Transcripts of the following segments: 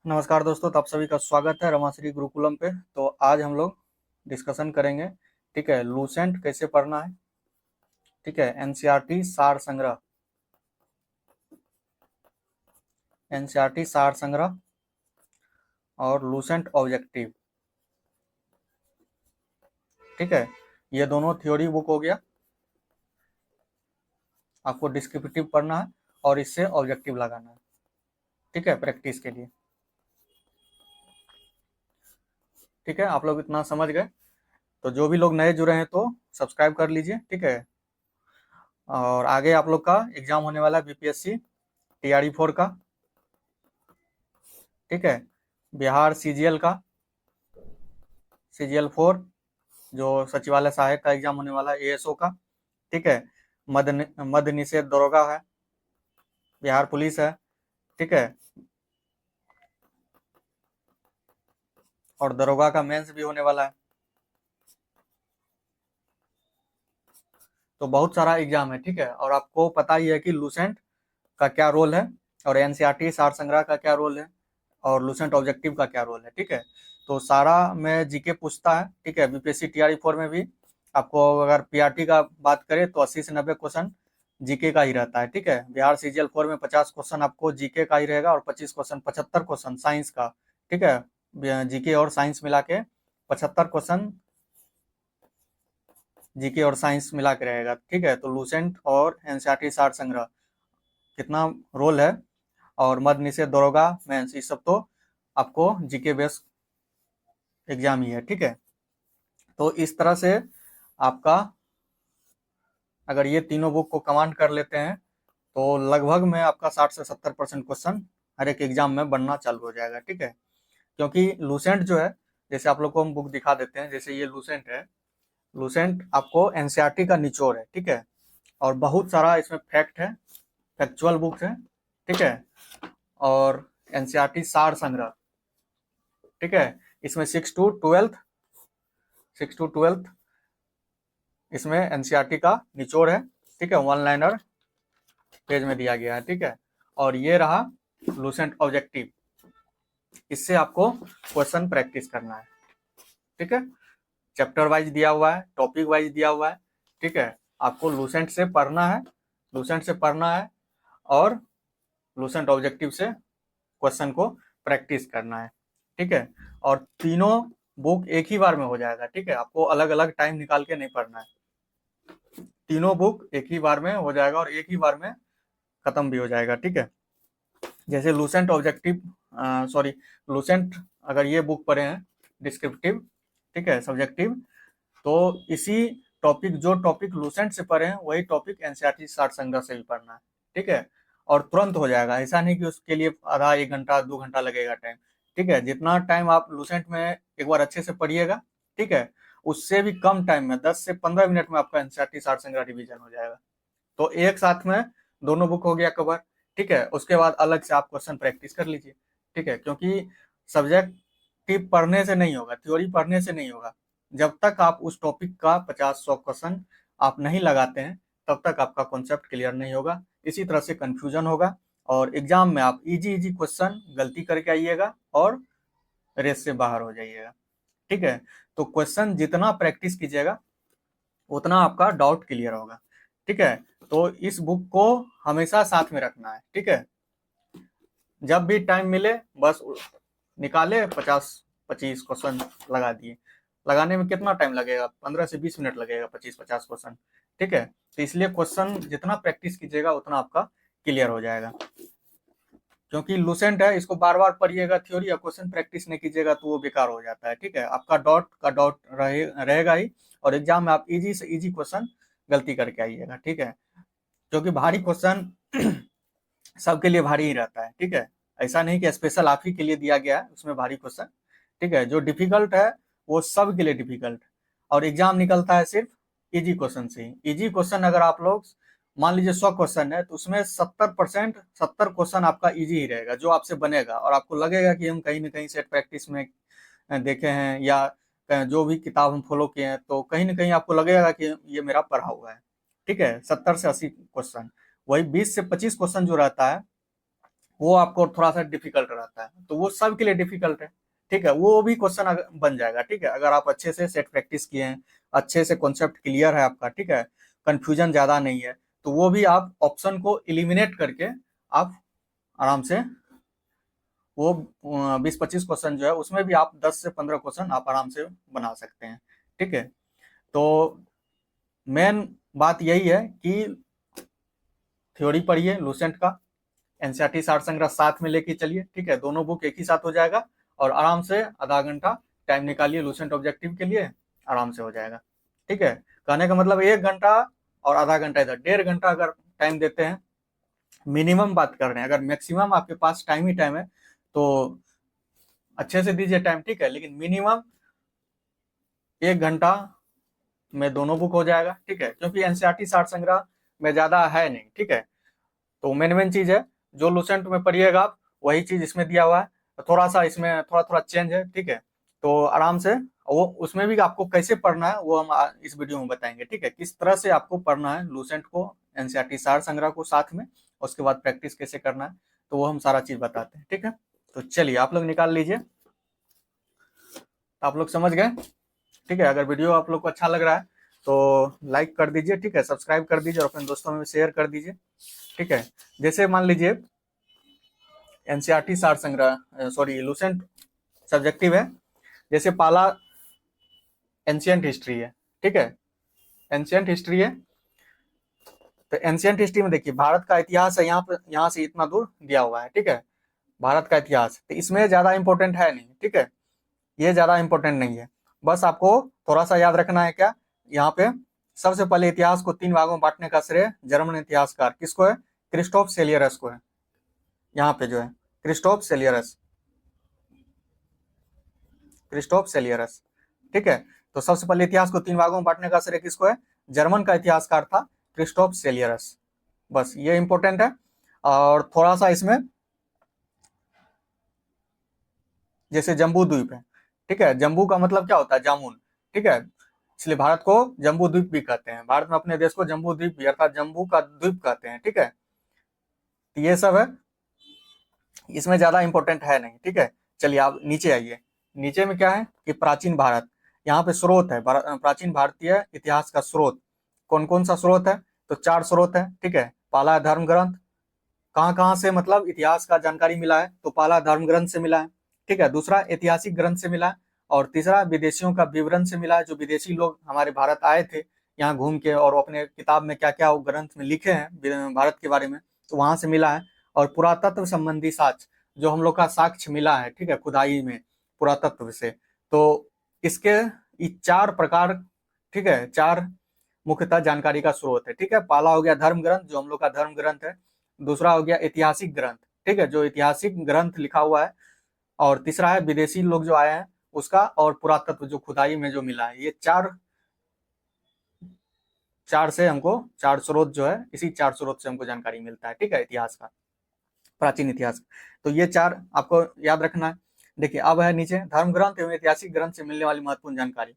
नमस्कार दोस्तों, तो आप सभी का स्वागत है रमाश्री गुरुकुलम पे। तो आज हम लोग डिस्कशन करेंगे, ठीक है, लूसेंट कैसे पढ़ना है, ठीक है, एनसीईआरटी सार संग्रह, एनसीईआरटी सार संग्रह और लूसेंट ऑब्जेक्टिव, ठीक है। ये दोनों थ्योरी बुक हो गया, आपको डिस्क्रिप्टिव पढ़ना है और इससे ऑब्जेक्टिव लगाना है, ठीक है, प्रैक्टिस के लिए। ठीक है, आप लोग इतना समझ गए। तो जो भी लोग नए जुड़े हैं तो सब्सक्राइब कर लीजिए, ठीक है। और आगे आप लोग का एग्जाम होने वाला है बीपीएससी टीआरई 4 का, ठीक है, बिहार सीजीएल का CGL 4, जो सचिवालय सहायक का एग्जाम होने वाला है एएसओ का, ठीक है। मद्य निषेध दरोगा है, बिहार पुलिस है, ठीक है, और दरोगा का मेंस भी होने वाला है। तो बहुत सारा एग्जाम है, ठीक है। और आपको पता ही है कि लूसेंट का क्या रोल है और एनसीईआरटी सार संग्रह का क्या रोल है और लूसेंट ऑब्जेक्टिव का क्या रोल है, ठीक है। तो सारा में जीके पूछता है, ठीक है। बीपीएससी टीआरई 4 में भी आपको अगर पीआरटी का बात करें तो 80 से 90 क्वेश्चन जीके का ही रहता है, ठीक है। बिहार CGL 4 में 50 क्वेश्चन आपको जीके का ही रहेगा और 25 क्वेश्चन 75 क्वेश्चन साइंस का, ठीक है। जीके और साइंस मिला के 75 क्वेश्चन जीके और साइंस मिला के रहेगा, ठीक है। तो लूसेंट और एनसीईआरटी सार संग्रह कितना रोल है और मद्य निषेध दरोगा मेंस, ये सब तो आपको जीके बेस एग्जाम ही है, ठीक है। तो इस तरह से आपका अगर ये तीनों बुक को कमांड कर लेते हैं तो लगभग में आपका 60 से 70% क्वेश्चन हर एक एग्जाम में बनना चालू हो जाएगा, ठीक है। क्योंकि लूसेंट जो है, जैसे आप लोग को हम बुक दिखा देते हैं, जैसे ये लूसेंट है। लूसेंट आपको एनसीईआरटी का निचोड़ है, ठीक है। और बहुत सारा इसमें फैक्ट है, फैक्चुअल बुक्स है, ठीक है। और एनसीईआरटी सार संग्रह, ठीक है। इसमें 6 to 12 इसमें एनसीईआरटी का निचोड़ है, ठीक है। वन लाइनर पेज में दिया गया है, ठीक है। और ये रहा लूसेंट ऑब्जेक्टिव, इससे आपको क्वेश्चन प्रैक्टिस करना है, ठीक है। चैप्टर वाइज दिया हुआ है, टॉपिक वाइज दिया हुआ है, ठीक है। आपको लूसेंट से पढ़ना है, लूसेंट से पढ़ना है और लूसेंट ऑब्जेक्टिव से क्वेश्चन को प्रैक्टिस करना है, ठीक है। और तीनों बुक एक ही बार में हो जाएगा, ठीक है। आपको अलग अलग टाइम निकाल के नहीं पढ़ना है, तीनों बुक एक ही बार में हो जाएगा और एक ही बार में खत्म भी हो जाएगा, ठीक है। जैसे लूसेंट ऑब्जेक्टिव, सॉरी, लूसेंट अगर ये बुक पढ़े हैं डिस्क्रिप्टिव, ठीक है, सब्जेक्टिव, तो इसी टॉपिक, जो टॉपिक लूसेंट से पढ़े हैं वही टॉपिक एनसीईआरटी सार संग्रह से भी पढ़ना है, ठीक है। और तुरंत हो जाएगा, ऐसा नहीं कि उसके लिए आधा 1 घंटा 2 घंटा लगेगा टाइम, ठीक है। जितना टाइम आप लूसेंट में एक बार अच्छे से पढ़िएगा, ठीक है, उससे भी कम टाइम में 10 से 15 मिनट में आपका एनसीईआरटी सार संग्रह रिवीजन हो जाएगा। तो एक साथ में दोनों बुक हो गया कवर, ठीक है। उसके बाद अलग से आप क्वेश्चन प्रैक्टिस कर लीजिए, ठीक है। क्योंकि सब्जेक्टिव पढ़ने से नहीं होगा, थ्योरी पढ़ने से नहीं होगा। जब तक आप उस टॉपिक का 50-100 क्वेश्चन आप नहीं लगाते हैं तब तक आपका कॉन्सेप्ट क्लियर नहीं होगा। इसी तरह से कंफ्यूजन होगा और एग्जाम में आप इजी इजी क्वेश्चन गलती करके आइएगा और रेस से बाहर हो जाइएगा, ठीक है। तो क्वेश्चन जितना प्रैक्टिस कीजिएगा उतना आपका डाउट क्लियर होगा, ठीक है। तो इस बुक को हमेशा साथ में रखना है, ठीक है। जब भी टाइम मिले बस निकाले, 50-25 क्वेश्चन लगा दिए। लगाने में कितना टाइम लगेगा? 15 से 20 मिनट लगेगा, 25-50 क्वेश्चन, ठीक है। तो इसलिए क्वेश्चन जितना प्रैक्टिस कीजिएगा उतना आपका क्लियर हो जाएगा। क्योंकि लूसेंट है, इसको बार बार पढ़िएगा थ्योरी, या क्वेश्चन प्रैक्टिस नहीं कीजिएगा तो वो बेकार हो जाता है, ठीक है। आपका डाउट रहेगा ही और एग्जाम में आप इजी से इजी क्वेश्चन गलती करके आइएगा, ठीक है। क्योंकि भारी क्वेश्चन सबके लिए भारी ही रहता है, ठीक है। ऐसा नहीं कि स्पेशल आप ही के लिए दिया गया है उसमें भारी क्वेश्चन, ठीक है। जो डिफिकल्ट है वो सब के लिए डिफिकल्ट, और एग्जाम निकलता है सिर्फ इजी क्वेश्चन से ही। इजी क्वेश्चन अगर आप लोग मान लीजिए 100 क्वेश्चन है तो उसमें 70 क्वेश्चन आपका इजी ही रहेगा जो आपसे बनेगा, और आपको लगेगा कि हम कहीं ना कहीं सेट प्रैक्टिस में देखे हैं या जो भी किताब हम फॉलो किए हैं, तो कहीं ना कहीं आपको लगेगा कि ये मेरा पढ़ा हुआ है, ठीक है। 70 से 80 क्वेश्चन, वही 20 से 25 क्वेश्चन जो रहता है वो आपको थोड़ा सा डिफिकल्ट रहता है, तो वो सब के लिए डिफिकल्ट है, ठीक है। वो भी क्वेश्चन बन जाएगा, ठीक है, अगर आप अच्छे से सेट प्रैक्टिस किए हैं, अच्छे से कॉन्सेप्ट क्लियर है आपका, ठीक है, कंफ्यूजन ज्यादा नहीं है, तो वो भी आप ऑप्शन को इलिमिनेट करके आप आराम से वो 20-25 क्वेश्चन जो है उसमें भी आप 10 से 15 क्वेश्चन आप आराम से बना सकते हैं, ठीक है। तो मेन बात यही है कि थ्योरी पढ़िए लूसेंट का, एनसीईआरटी सार संग्रह साथ में लेके चलिए, ठीक है, दोनों बुक एक ही साथ हो जाएगा, और आराम से आधा घंटा टाइम निकालिए लूसेंट ऑब्जेक्टिव के लिए, आराम से हो जाएगा, ठीक है। कहने का मतलब 1 घंटा और आधा घंटा इधर, 1.5 घंटा अगर टाइम देते हैं, मिनिमम बात कर रहे हैं, अगर मैक्सिमम आपके पास टाइम ही टाइम है तो अच्छे से दीजिए टाइम, ठीक है, लेकिन मिनिमम 1 घंटा में दोनों बुक हो जाएगा, ठीक है, क्योंकि एनसीईआरटी सार संग्रह में ज्यादा है नहीं, ठीक है। तो मेन चीज है, जो लूसेंट में पढ़िएगा आप वही चीज इसमें दिया हुआ है, थोड़ा सा इसमें थोड़ा थोड़ा चेंज है, ठीक है। तो आराम से वो उसमें भी आपको कैसे पढ़ना है वो हम इस वीडियो में बताएंगे, ठीक है, किस तरह से आपको पढ़ना है लूसेंट को, एनसीईआरटी सार संग्रह को साथ में, उसके बाद प्रैक्टिस कैसे करना है, तो वो हम सारा चीज बताते हैं, ठीक है। तो चलिए आप लोग निकाल लीजिए, आप लोग समझ गए, ठीक है। अगर वीडियो आप लोग को अच्छा लग रहा है तो लाइक कर दीजिए, ठीक है, सब्सक्राइब कर दीजिए और अपने दोस्तों में शेयर कर दीजिए, ठीक है। जैसे मान लीजिए एनसीईआरटी सार संग्रह सॉरी लूसेंट सब्जेक्टिव है, जैसे पहला एंशियंट हिस्ट्री है, ठीक है, एंशियंट हिस्ट्री है, तो एंशियंट हिस्ट्री में देखिए भारत का इतिहास है, यहाँ से इतना दूर दिया हुआ है, ठीक है, भारत का इतिहास, तो इसमें ज्यादा इंपॉर्टेंट है नहीं, ठीक है, ये ज्यादा इंपॉर्टेंट नहीं है, बस आपको थोड़ा सा याद रखना है क्या, यहाँ पे सबसे पहले इतिहास को 3 भागों में बांटने का श्रेय जर्मन इतिहासकार किसको है, क्रिस्टोफ सेलियरस को है, यहाँ पे जो है क्रिस्टोफ सेलियरस, क्रिस्टोफ सेलियरस, ठीक है। तो सबसे पहले इतिहास को 3 भागों में बांटने का श्रेय किसको है, जर्मन का इतिहासकार था क्रिस्टोफ सेलियरस, बस ये इंपॉर्टेंट है। और थोड़ा सा इसमें जैसे जम्बू द्वीप है, ठीक है, जम्बू का मतलब क्या होता है, जामुन, ठीक है, इसलिए भारत को जम्बू द्वीप भी कहते हैं, भारत में अपने देश को जम्बू द्वीप भी अर्थात जम्बू का द्वीप कहते हैं, ठीक है। तो ये सब है, इसमें ज्यादा इंपॉर्टेंट है नहीं, ठीक है। चलिए आप नीचे आइए, नीचे में क्या है कि प्राचीन भारत, यहाँ पे स्रोत है, प्राचीन भारतीय इतिहास का स्रोत, कौन कौन सा स्रोत है, तो 4 स्रोत है, ठीक है। पहला है धर्म ग्रंथ, कहाँ कहाँ से मतलब इतिहास का जानकारी मिला है, तो पहला धर्म ग्रंथ से मिला है, ठीक है, दूसरा ऐतिहासिक ग्रंथ से मिला है, और तीसरा विदेशियों का विवरण से मिला है, जो विदेशी लोग हमारे भारत आए थे यहाँ घूम के, और अपने किताब में क्या क्या वो ग्रंथ में लिखे हैं भारत के बारे में, तो वहां से मिला है। और पुरातत्व संबंधी साक्ष्य, जो हम लोग का साक्ष्य मिला है, ठीक है, खुदाई में पुरातत्व से, तो इसके ये 4 प्रकार, ठीक है, 4 मुख्यतः जानकारी का स्रोत है, ठीक है। पहला हो गया धर्म ग्रंथ, जो हम लोग का धर्म ग्रंथ है, दूसरा हो गया ऐतिहासिक ग्रंथ, ठीक है, जो ऐतिहासिक ग्रंथ लिखा हुआ है, और तीसरा है विदेशी लोग जो आए हैं उसका, और पुरातत्व जो खुदाई में जो मिला है, ये चार से हमको 4 स्रोत जो है, इसी 4 स्रोत से हमको जानकारी मिलता है, ठीक है, इतिहास का, प्राचीन इतिहास। तो ये 4 आपको याद रखना है। देखिए अब है नीचे धर्म ग्रंथ एवं ऐतिहासिक ग्रंथ से मिलने वाली महत्वपूर्ण जानकारी,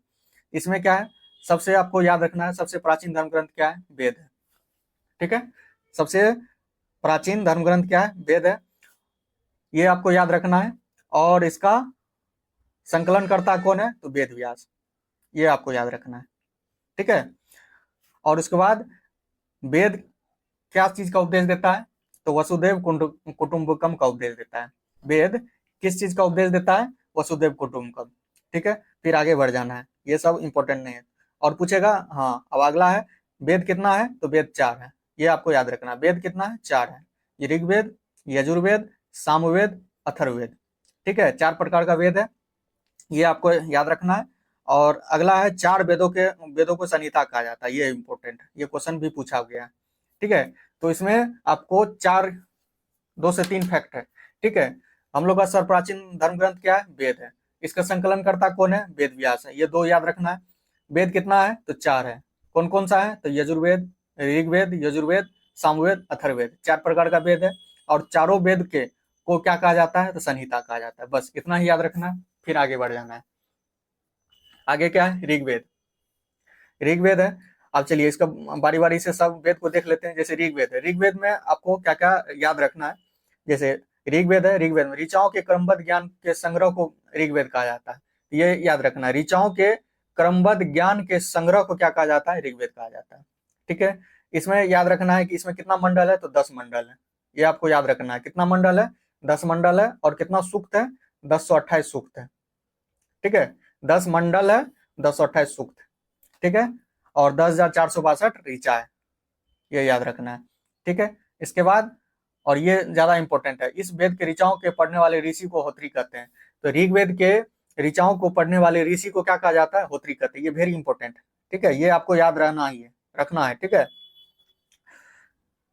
इसमें क्या है, सबसे आपको याद रखना है, सबसे प्राचीन धर्म ग्रंथ क्या है, वेद है, ठीक है, सबसे प्राचीन धर्म ग्रंथ क्या है, वेद है, ये आपको याद रखना है। और इसका संकलनकर्ता कौन है, तो वेद व्यास, ये आपको याद रखना है, ठीक है। और उसके बाद वेद क्या चीज का उपदेश देता है, तो वसुदेव कुटुंबकम का उपदेश देता है, वेद किस चीज का उपदेश देता है, वसुदेव कुटुंबकम, ठीक है। फिर आगे बढ़ जाना है, ये सब इंपॉर्टेंट नहीं है। और पूछेगा, हाँ अब अगला है वेद कितना है, तो वेद 4 है, ये आपको याद रखना, वेद कितना है, 4 है, ये ऋग्वेद, यजुर्वेद, सामवेद, अथर्ववेद, ठीक है, 4 प्रकार का वेद है, ये आपको याद रखना है। और अगला है 4 वेदों को संहिता कहा जाता है, ये इंपॉर्टेंट है, ये क्वेश्चन भी पूछा गया है, ठीक है। तो इसमें आपको 2 से 3 फैक्ट है, ठीक है। हम लोग का सर्व प्राचीन धर्म ग्रंथ क्या है, वेद है, इसका संकलन करता कौन है, वेद व्यास है, ये 2 याद रखना है। वेद कितना है, तो 4 है, कौन कौन सा है, तो यजुर्वेद, ऋग्वेद, यजुर्वेद, सामवेद, अथर्ववेद, 4 प्रकार का वेद है। और चारों वेद के को क्या कहा जाता है, तो संहिता कहा जाता है, बस इतना ही याद रखना है, फिर आगे बढ़ जाना है। आगे क्या है, ऋग्वेद, ऋग्वेद है। अब चलिए इसका बारी बारी से सब वेद को देख लेते हैं। जैसे ऋग्वेद है, ऋग्वेद में आपको क्या क्या याद रखना है, जैसे ऋग्वेद है, ऋग्वेद में ऋचाओं के क्रमबद्ध ज्ञान के संग्रह को ऋग्वेद कहा जाता है। ये याद रखना, ऋचाओं के क्रमबद्ध ज्ञान के संग्रह को क्या कहा जाता है? ऋग्वेद कहा जाता है। ठीक है, इसमें याद रखना है कि इसमें कितना मंडल है? तो 10 मंडल है। ये आपको याद रखना है, कितना मंडल है? 10 मंडल है। और कितना सूक्त है? 1028 सूक्त है। ठीक है, 10 मंडल है, 1028 सूक्त। ठीक है, और 10,462 ऋचा है, ये याद रखना है। ठीक है, इसके बाद, और ये ज्यादा इंपॉर्टेंट है, इस वेद के ऋचाओं के पढ़ने वाले ऋषि को होत्री कहते हैं। तो ऋग्वेद के ऋचाओं को पढ़ने वाले ऋषि को क्या कहा जाता है? होत्री कहते हैं। ये वेरी इंपॉर्टेंट है। ठीक है, ये आपको याद रहना ही है, रखना है। ठीक है,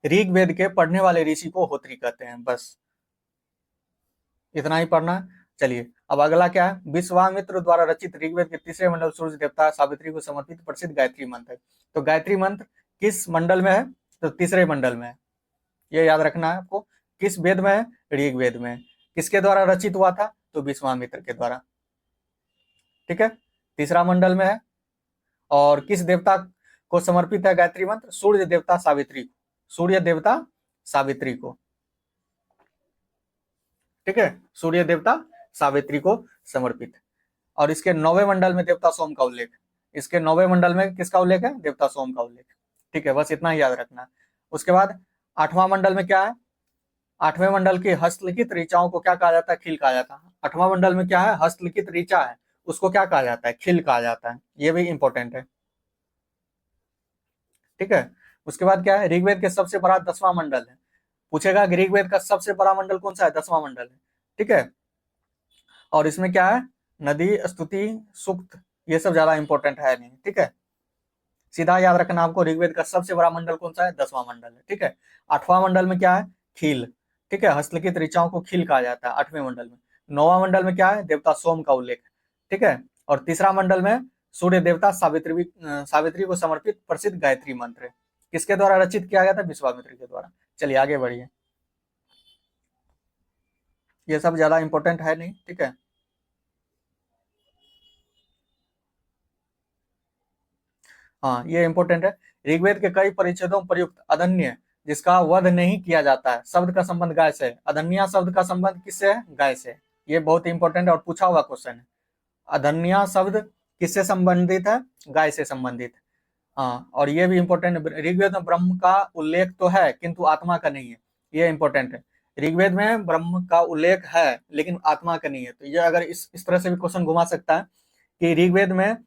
ऋग्वेद के पढ़ने वाले ऋषि को होत्री कहते हैं। बस इतना ही पढ़ना है। चलिए, अब अगला क्या है? विश्वामित्र द्वारा रचित ऋग्वेद के तीसरे मंडल सूर्य देवता सावित्री को समर्पित प्रसिद्ध गायत्री मंत्र है। तो गायत्री मंत्र किस मंडल में है? तो तीसरे मंडल में है। ये याद रखना है आपको। किस वेद में है? ऋग्वेद में। किसके द्वारा रचित हुआ था? तो विश्वामित्र के द्वारा। ठीक है, तीसरा मंडल में है। और किस देवता को समर्पित है गायत्री मंत्र? सूर्य देवता सावित्री को। सूर्य देवता सावित्री को। ठीक है, सूर्य देवता सावित्री को समर्पित। और इसके 9वें मंडल में देवता सोम का उल्लेख। इसके 9वें मंडल में किसका उल्लेख है? देवता सोम का उल्लेख। ठीक है, बस इतना ही याद रखना। उसके बाद 8वां मंडल में क्या है? 8वें मंडल की हस्तलिखित ऋचाओं को क्या कहा जाता है? खिल कहा जाता है। 8वां मंडल में क्या है? हस्तलिखित ऋचा है, उसको क्या कहा जाता है? खिल कहा जाता है। ये भी इंपॉर्टेंट है। ठीक है, उसके बाद क्या है? ऋग्वेद के सबसे बड़ा 10वां मंडल है। पूछेगा कि ऋग्वेद का सबसे बड़ा मंडल कौन सा है? 10वां मंडल है। ठीक है, और इसमें क्या है? नदी, स्तुति, सूक्त, ये सब ज्यादा इंपॉर्टेंट है नहीं। ठीक है, सीधा याद रखना आपको, ऋग्वेद का सबसे बड़ा मंडल कौन सा है? 10वां मंडल है। ठीक है, 8वां मंडल में क्या है? खील। ठीक है, हस्तलिखित ऋचाओं को खील कहा जाता है 8वें मंडल में। 9वां मंडल में क्या है? देवता सोम का उल्लेख। ठीक है, और तीसरा मंडल में सूर्य देवता सावित्री को समर्पित प्रसिद्ध गायत्री मंत्र है। किसके द्वारा रचित किया गया था? विश्वामित्र के द्वारा। चलिए आगे बढ़िए, ये सब ज्यादा इंपॉर्टेंट है नहीं। ठीक है, हाँ ये इंपॉर्टेंट है। ऋग्वेद के कई परिच्छेदों में प्रयुक्त अदन्य जिसका वध नहीं किया जाता है शब्द का संबंध गाय से। अदन्या शब्द का संबंध किससे है? गाय से। ये बहुत इंपॉर्टेंट है और पूछा हुआ क्वेश्चन है। अदन्या शब्द किससे संबंधित है? गाय से संबंधित। हाँ, और ये भी इंपॉर्टेंट है, ऋग्वेद में ब्रह्म का उल्लेख तो है किंतु आत्मा का नहीं है। ये इंपॉर्टेंट है, ऋग्वेद में ब्रह्म का उल्लेख है लेकिन आत्मा का नहीं है। तो ये अगर इस तरह से भी क्वेश्चन घुमा सकता है कि ऋग्वेद में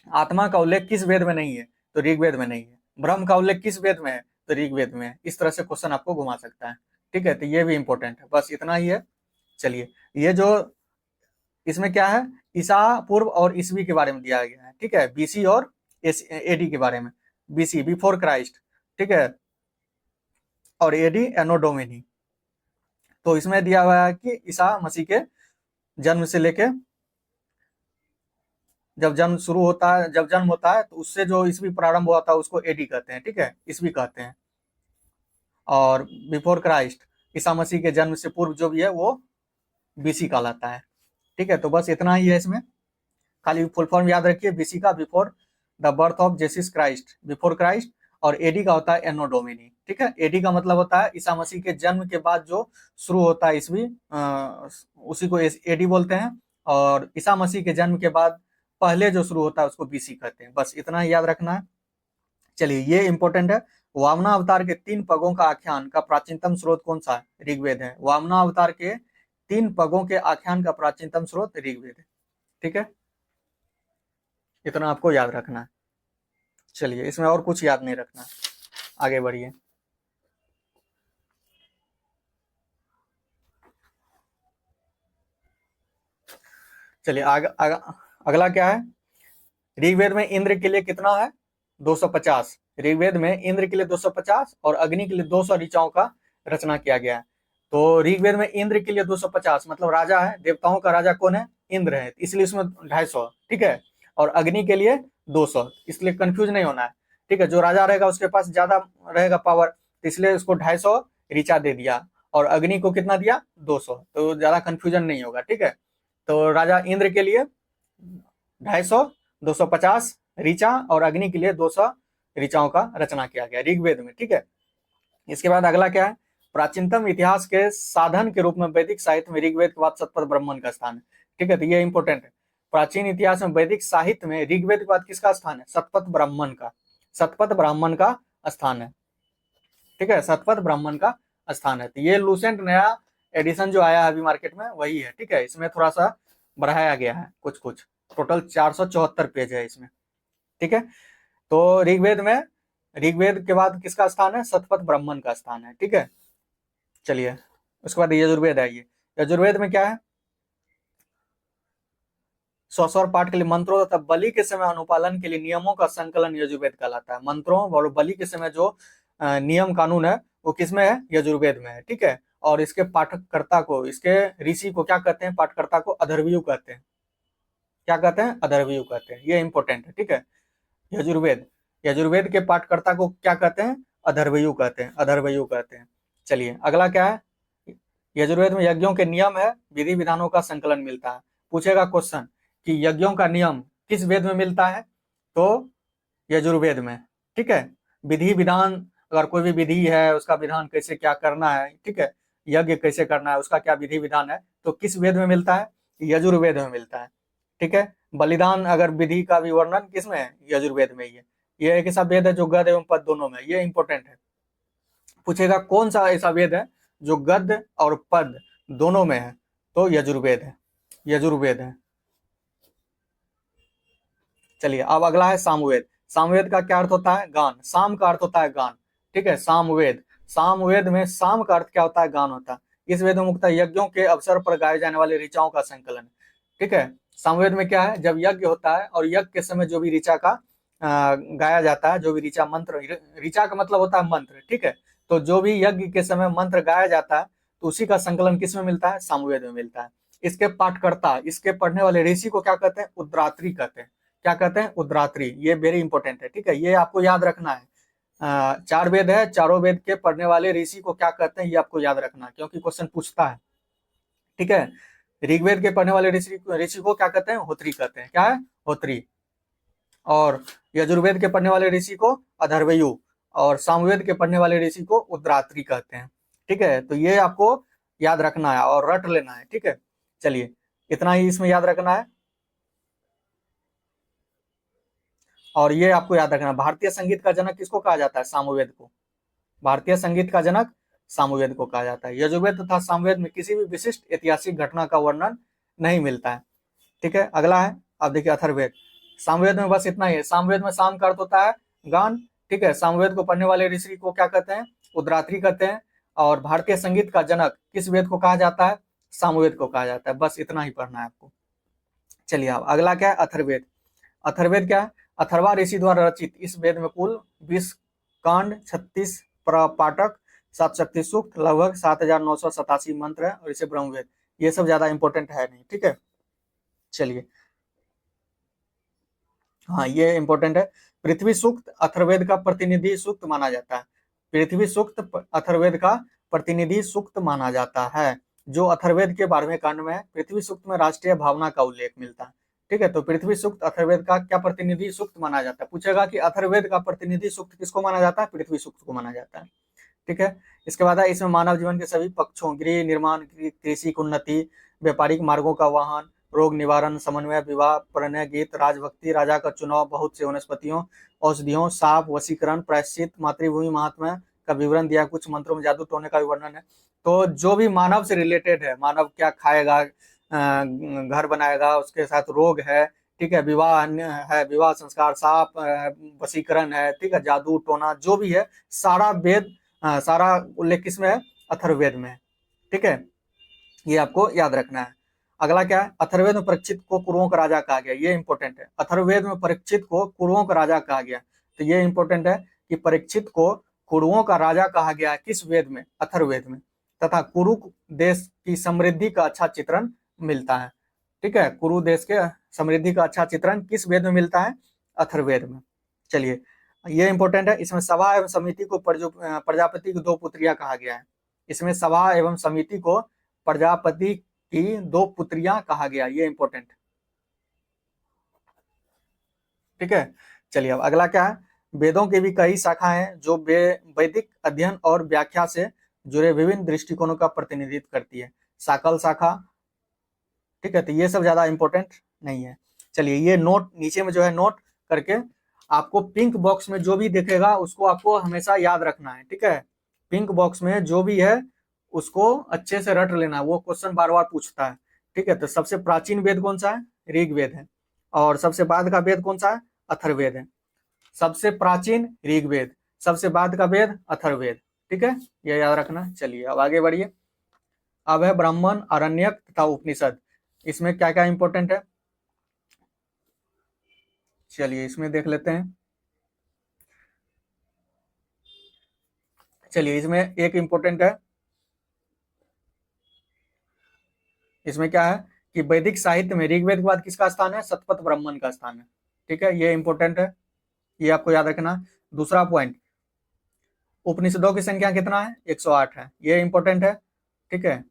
आत्मा का उल्लेख किस वेद में नहीं है? तो ऋग्वेद में नहीं है। ब्रह्म का उल्लेख किस वेद में है? तो ऋग्वेद में है। इस तरह से क्वेश्चन आपको घुमा सकता है। ठीक है, तो ये भी इंपॉर्टेंट है। बस इतना ही है। चलिए, ये जो इसमें क्या है? ईसा पूर्व और ईसवी के बारे में दिया गया है। ठीक है, बीसी और एडी के बारे में। बीसी बिफोर क्राइस्ट, ठीक है, और एडी एनो डोमिनी। तो इसमें दिया हुआ है कि ईसा मसीह के जन्म से लेके जब जन्म शुरू होता है, जब जन्म होता है तो उससे जो ईस्वी प्रारंभ हुआ था उसको एडी कहते हैं। ठीक है, ईस्वी कहते हैं। और बिफोर क्राइस्ट, ईसा मसीह के जन्म से पूर्व जो भी है वो बीसी कहलाता है। ठीक है, तो बस इतना ही है इसमें। खाली फुल फॉर्म याद रखिए, बीसी का before the birth of Jesus Christ, before Christ. और एडी का होता है एनो डोमिनी। ठीक है, एडी का मतलब होता है ईसा मसीह के जन्म के बाद जो शुरू होता है ईस्वी, उसी को एडी बोलते हैं। और ईसा मसीह के जन्म के बाद पहले जो शुरू होता है उसको बीसी कहते हैं। बस इतना ही याद रखना है। चलिए, ये इंपॉर्टेंट है। वामना अवतार के 3 पगों का आख्यान का प्राचीनतम स्रोत कौन सा है? ऋग्वेद है। वामना अवतार के 3 पगों के आख्यान का प्राचीनतम स्रोत ऋग्वेद है। ठीक है, इतना आपको याद रखना है। चलिए, इसमें और कुछ याद नहीं रखना, आगे बढ़िए। चलिए अगला क्या है? ऋग्वेद में इंद्र के लिए कितना है? 250। ऋग्वेद में इंद्र के लिए 250 और अग्नि के लिए 200 ऋचाओं का रचना किया गया है। तो ऋग्वेद में इंद्र के लिए 250 मतलब राजा है, देवताओं का राजा कौन है? इंद्र है, इसलिए इसमें 250। ठीक है, और अग्नि के लिए 200, इसलिए कंफ्यूज नहीं होना है। ठीक है, जो राजा रहेगा उसके पास ज्यादा रहेगा पावर, तो इसलिए उसको 250 ऋचा दे दिया। और अग्नि को कितना दिया? 200, तो ज्यादा कंफ्यूजन नहीं होगा। ठीक है, तो राजा इंद्र के लिए 250, 250 ऋचा और अग्नि के लिए 200 ऋचाओं का रचना किया गया ऋग्वेद में। ठीक है, इसके बाद अगला क्या है? प्राचीनतम इतिहास के साधन के रूप में वैदिक साहित्य में ऋग्वेद के बाद शतपथ ब्राह्मण का स्थान है। ठीक है, तो ये इंपॉर्टेंट है। प्राचीन इतिहास में वैदिक साहित्य में ऋग्वेद के बाद किसका स्थान है? शतपथ ब्राह्मण का। शतपथ ब्राह्मण का स्थान है। ठीक है, शतपथ ब्राह्मण का स्थान है। तो ये लूसेंट नया एडिशन जो आया है अभी मार्केट में वही है। ठीक है, इसमें थोड़ा सा बढ़ाया गया है कुछ कुछ, टोटल 474 पेज है इसमें। ठीक है, तो ऋग्वेद के बाद किसका स्थान है? शतपथ ब्राह्मण का स्थान है। ठीक है, चलिए उसके बाद यजुर्वेद है। ये यजुर्वेद में क्या है? स्वस्वर पाठ के लिए मंत्रों तथा बलि के समय अनुपालन के लिए नियमों का संकलन यजुर्वेद कहलाता है। मंत्रों और बलि के समय जो नियम कानून है वो किसमें है? यजुर्वेद में है। ठीक है, और इसके पाठकर्ता को, इसके ऋषि को क्या कहते हैं? पाठकर्ता को अधर्वयु कहते हैं। क्या कहते हैं? अधर्वयु कहते हैं। ये इंपॉर्टेंट है। ठीक है, यजुर्वेद के पाठकर्ता को क्या कहते हैं? अधर्वयु कहते हैं। अधर्वयु कहते हैं। चलिए अगला क्या है? यजुर्वेद में यज्ञों के नियम है, विधि विधानों का संकलन मिलता है। पूछेगा क्वेश्चन कि यज्ञों का नियम किस वेद में मिलता है? तो यजुर्वेद में। ठीक है, विधि विधान, अगर कोई भी विधि है उसका विधान कैसे क्या करना है, ठीक है, यज्ञ कैसे करना है उसका क्या विधि विधान है, तो किस वेद में मिलता है? यजुर्वेद में मिलता है। ठीक है, बलिदान अगर विधि का भी वर्णन किसमें है? यजुर्वेद में ही है। ये एक ऐसा वेद है जो गद एवं पद दोनों में, ये इंपॉर्टेंट है। पूछेगा कौन सा ऐसा वेद है जो गद और पद दोनों में है? तो यजुर्वेद है। यजुर्वेद है। चलिए अब अगला है सामवेद। सामवेद का क्या अर्थ होता है? गान। साम का अर्थ होता है गान। ठीक है, सामवेद। सामवेद में साम का अर्थ क्या होता है? गान होता है। इस वेद में मुख्यतः यज्ञों के अवसर पर गाए जाने वाले ऋचाओं का संकलन। ठीक है, सामवेद में क्या है? जब यज्ञ होता है और यज्ञ के समय जो भी ऋचा का गाया जाता है, जो भी ऋचा मंत्र, ऋचा का मतलब होता है मंत्र। ठीक है, तो जो भी यज्ञ के समय मंत्र गाया जाता है तो उसी का संकलन किस में मिलता है? सामवेद में मिलता है। इसके पाठकर्ता, इसके पढ़ने वाले ऋषि को क्या कहते हैं? उद्रात्री कहते हैं। क्या कहते हैं? उद्रात्री। ये वेरी इंपॉर्टेंट है। ठीक है, ये आपको याद रखना है। 4 वेद है, चारों वेद के पढ़ने वाले ऋषि को क्या कहते हैं ये आपको याद रखना है, क्योंकि क्वेश्चन पूछता है। ठीक है, ऋग्वेद के पढ़ने वाले ऋषि को क्या कहते हैं? होत्री कहते हैं। क्या है? होत्री। और यजुर्वेद के पढ़ने वाले ऋषि को अधर्वयु, और सामवेद के पढ़ने वाले ऋषि को उद्रात्री कहते हैं। ठीक है, तो ये आपको याद रखना है और रट लेना है। ठीक है, चलिए इतना ही इसमें याद रखना है। और ये आपको याद रखना, भारतीय संगीत का जनक किसको कहा जाता है? सामवेद को। भारतीय संगीत का जनक सामवेद को कहा जाता है। यजुर्वेद तथा सामवेद में किसी भी विशिष्ट ऐतिहासिक घटना का वर्णन नहीं मिलता है। ठीक है, अगला है, अब देखिए अथर्ववेद। सामवेद में बस इतना ही है। सामवेद में साम का अर्थ होता है गान। ठीक है, सामवेद को पढ़ने वाले ऋषि को क्या कहते हैं? उद्रात्री कहते हैं। और भारतीय संगीत का जनक किस वेद को कहा जाता है? सामवेद को कहा जाता है। बस इतना ही पढ़ना है आपको। चलिए अब अगला क्या है? अथर्ववेद। अथर्ववेद क्या है? अथर्वा ऋषि द्वारा रचित इस वेद में कुल 20 कांड, 36 पाठक, 7 शक्ति सूक्त, लगभग 7987 मंत्र है, और इसे ब्रह्मवेद। ये सब ज्यादा इंपॉर्टेंट है नहीं। ठीक है, चलिए हाँ ये इंपॉर्टेंट है। पृथ्वी सूक्त अथर्ववेद का प्रतिनिधि सूक्त माना जाता है। पृथ्वी सूक्त अथर्ववेद का प्रतिनिधि सूक्त माना जाता है, जो अथर्ववेद के 12वें कांड में है। पृथ्वी सूक्त में राष्ट्रीय भावना का उल्लेख मिलता है। ठीक है, तो पृथ्वी सूक्त अथर्ववेद का क्या प्रतिनिधि सूक्त माना जाता है? पूछेगा कि अथर्ववेद का प्रतिनिधि सूक्त किसको माना जाता है? पृथ्वी सूक्त को माना जाता है। ठीक है, इसके बाद है इसमें मानव जीवन के सभी पक्षों, गृह निर्माण, कृषि की उन्नति, व्यापारिक मार्गों का वाहन, रोग निवारण, समन्वय, विवाह, प्रणय गीत, राजभक्ति, राजा का चुनाव, बहुत से वनस्पतियों, औषधियों, साप, वशीकरण, प्रायश्चित, मातृभूमि महात्मा का विवरण दिया। कुछ मंत्रों में जादू टोने का भी वर्णन है। तो जो भी मानव से रिलेटेड है, मानव क्या खाएगा, घर बनाएगा, उसके साथ रोग है, ठीक है, विवाह है, विवाह संस्कार, साप, वशीकरण है, ठीक है, जादू टोना, जो भी है सारा वेद, सारा उल्लेख किसमें है? अथर्ववेद में। ठीक है, ये आपको याद रखना है। अगला क्या है? अथर्ववेद में परीक्षित को कुरुओं का राजा कहा गया। ये इंपॉर्टेंट है। अथर्ववेद में परीक्षित को कुरुओं का राजा कहा गया, तो ये इंपॉर्टेंट है कि परीक्षित को कुरुओं का राजा कहा गया किस वेद में? अथर्ववेद में। तथा कुरु देश की समृद्धि का अच्छा चित्रण मिलता है। ठीक है, कुरु देश के समृद्धि का अच्छा चित्रण किस वेद में मिलता है? अथर्ववेद में। चलिए ये इंपॉर्टेंट है। इसमें सभा एवं समिति को प्रजापति की 2 पुत्रियां कहा गया है। इसमें सभा एवं समिति को प्रजापति की 2 पुत्रियां कहा गया। ये इंपॉर्टेंट। ठीक है, चलिए अब अगला क्या है? वेदों की भी कई शाखाएं हैं जो वैदिक अध्ययन और व्याख्या से जुड़े विभिन्न दृष्टिकोणों का प्रतिनिधित्व करती है। साकल शाखा, ठीक है, तो ये सब ज्यादा इंपॉर्टेंट नहीं है। चलिए ये नोट नीचे में जो है नोट करके आपको पिंक बॉक्स में जो भी दिखेगा उसको आपको हमेशा याद रखना है, ठीक है। पिंक बॉक्स में जो भी है उसको अच्छे से रट लेना है, वो क्वेश्चन बार बार पूछता है, ठीक है। तो सबसे प्राचीन वेद कौन सा है? ऋग्वेद है। और सबसे बाद का वेद कौन सा है? अथर्ववेद है। सबसे प्राचीन ऋग्वेद, सबसे बाद का वेद अथर्ववेद, ठीक है, ये याद रखना। चलिए अब आगे बढ़िए। अब है ब्राह्मण, आरण्यक तथा उपनिषद। इसमें क्या क्या इंपॉर्टेंट है, चलिए इसमें देख लेते हैं। चलिए इसमें एक इंपॉर्टेंट है, इसमें क्या है कि वैदिक साहित्य में ऋग्वेद के बाद किसका स्थान है? शतपथ ब्राह्मण का स्थान है, ठीक है, ये इंपॉर्टेंट है, ये आपको याद रखना। दूसरा पॉइंट, उपनिषदों की संख्या कितना है? 108 है, ये इंपॉर्टेंट है, ठीक है।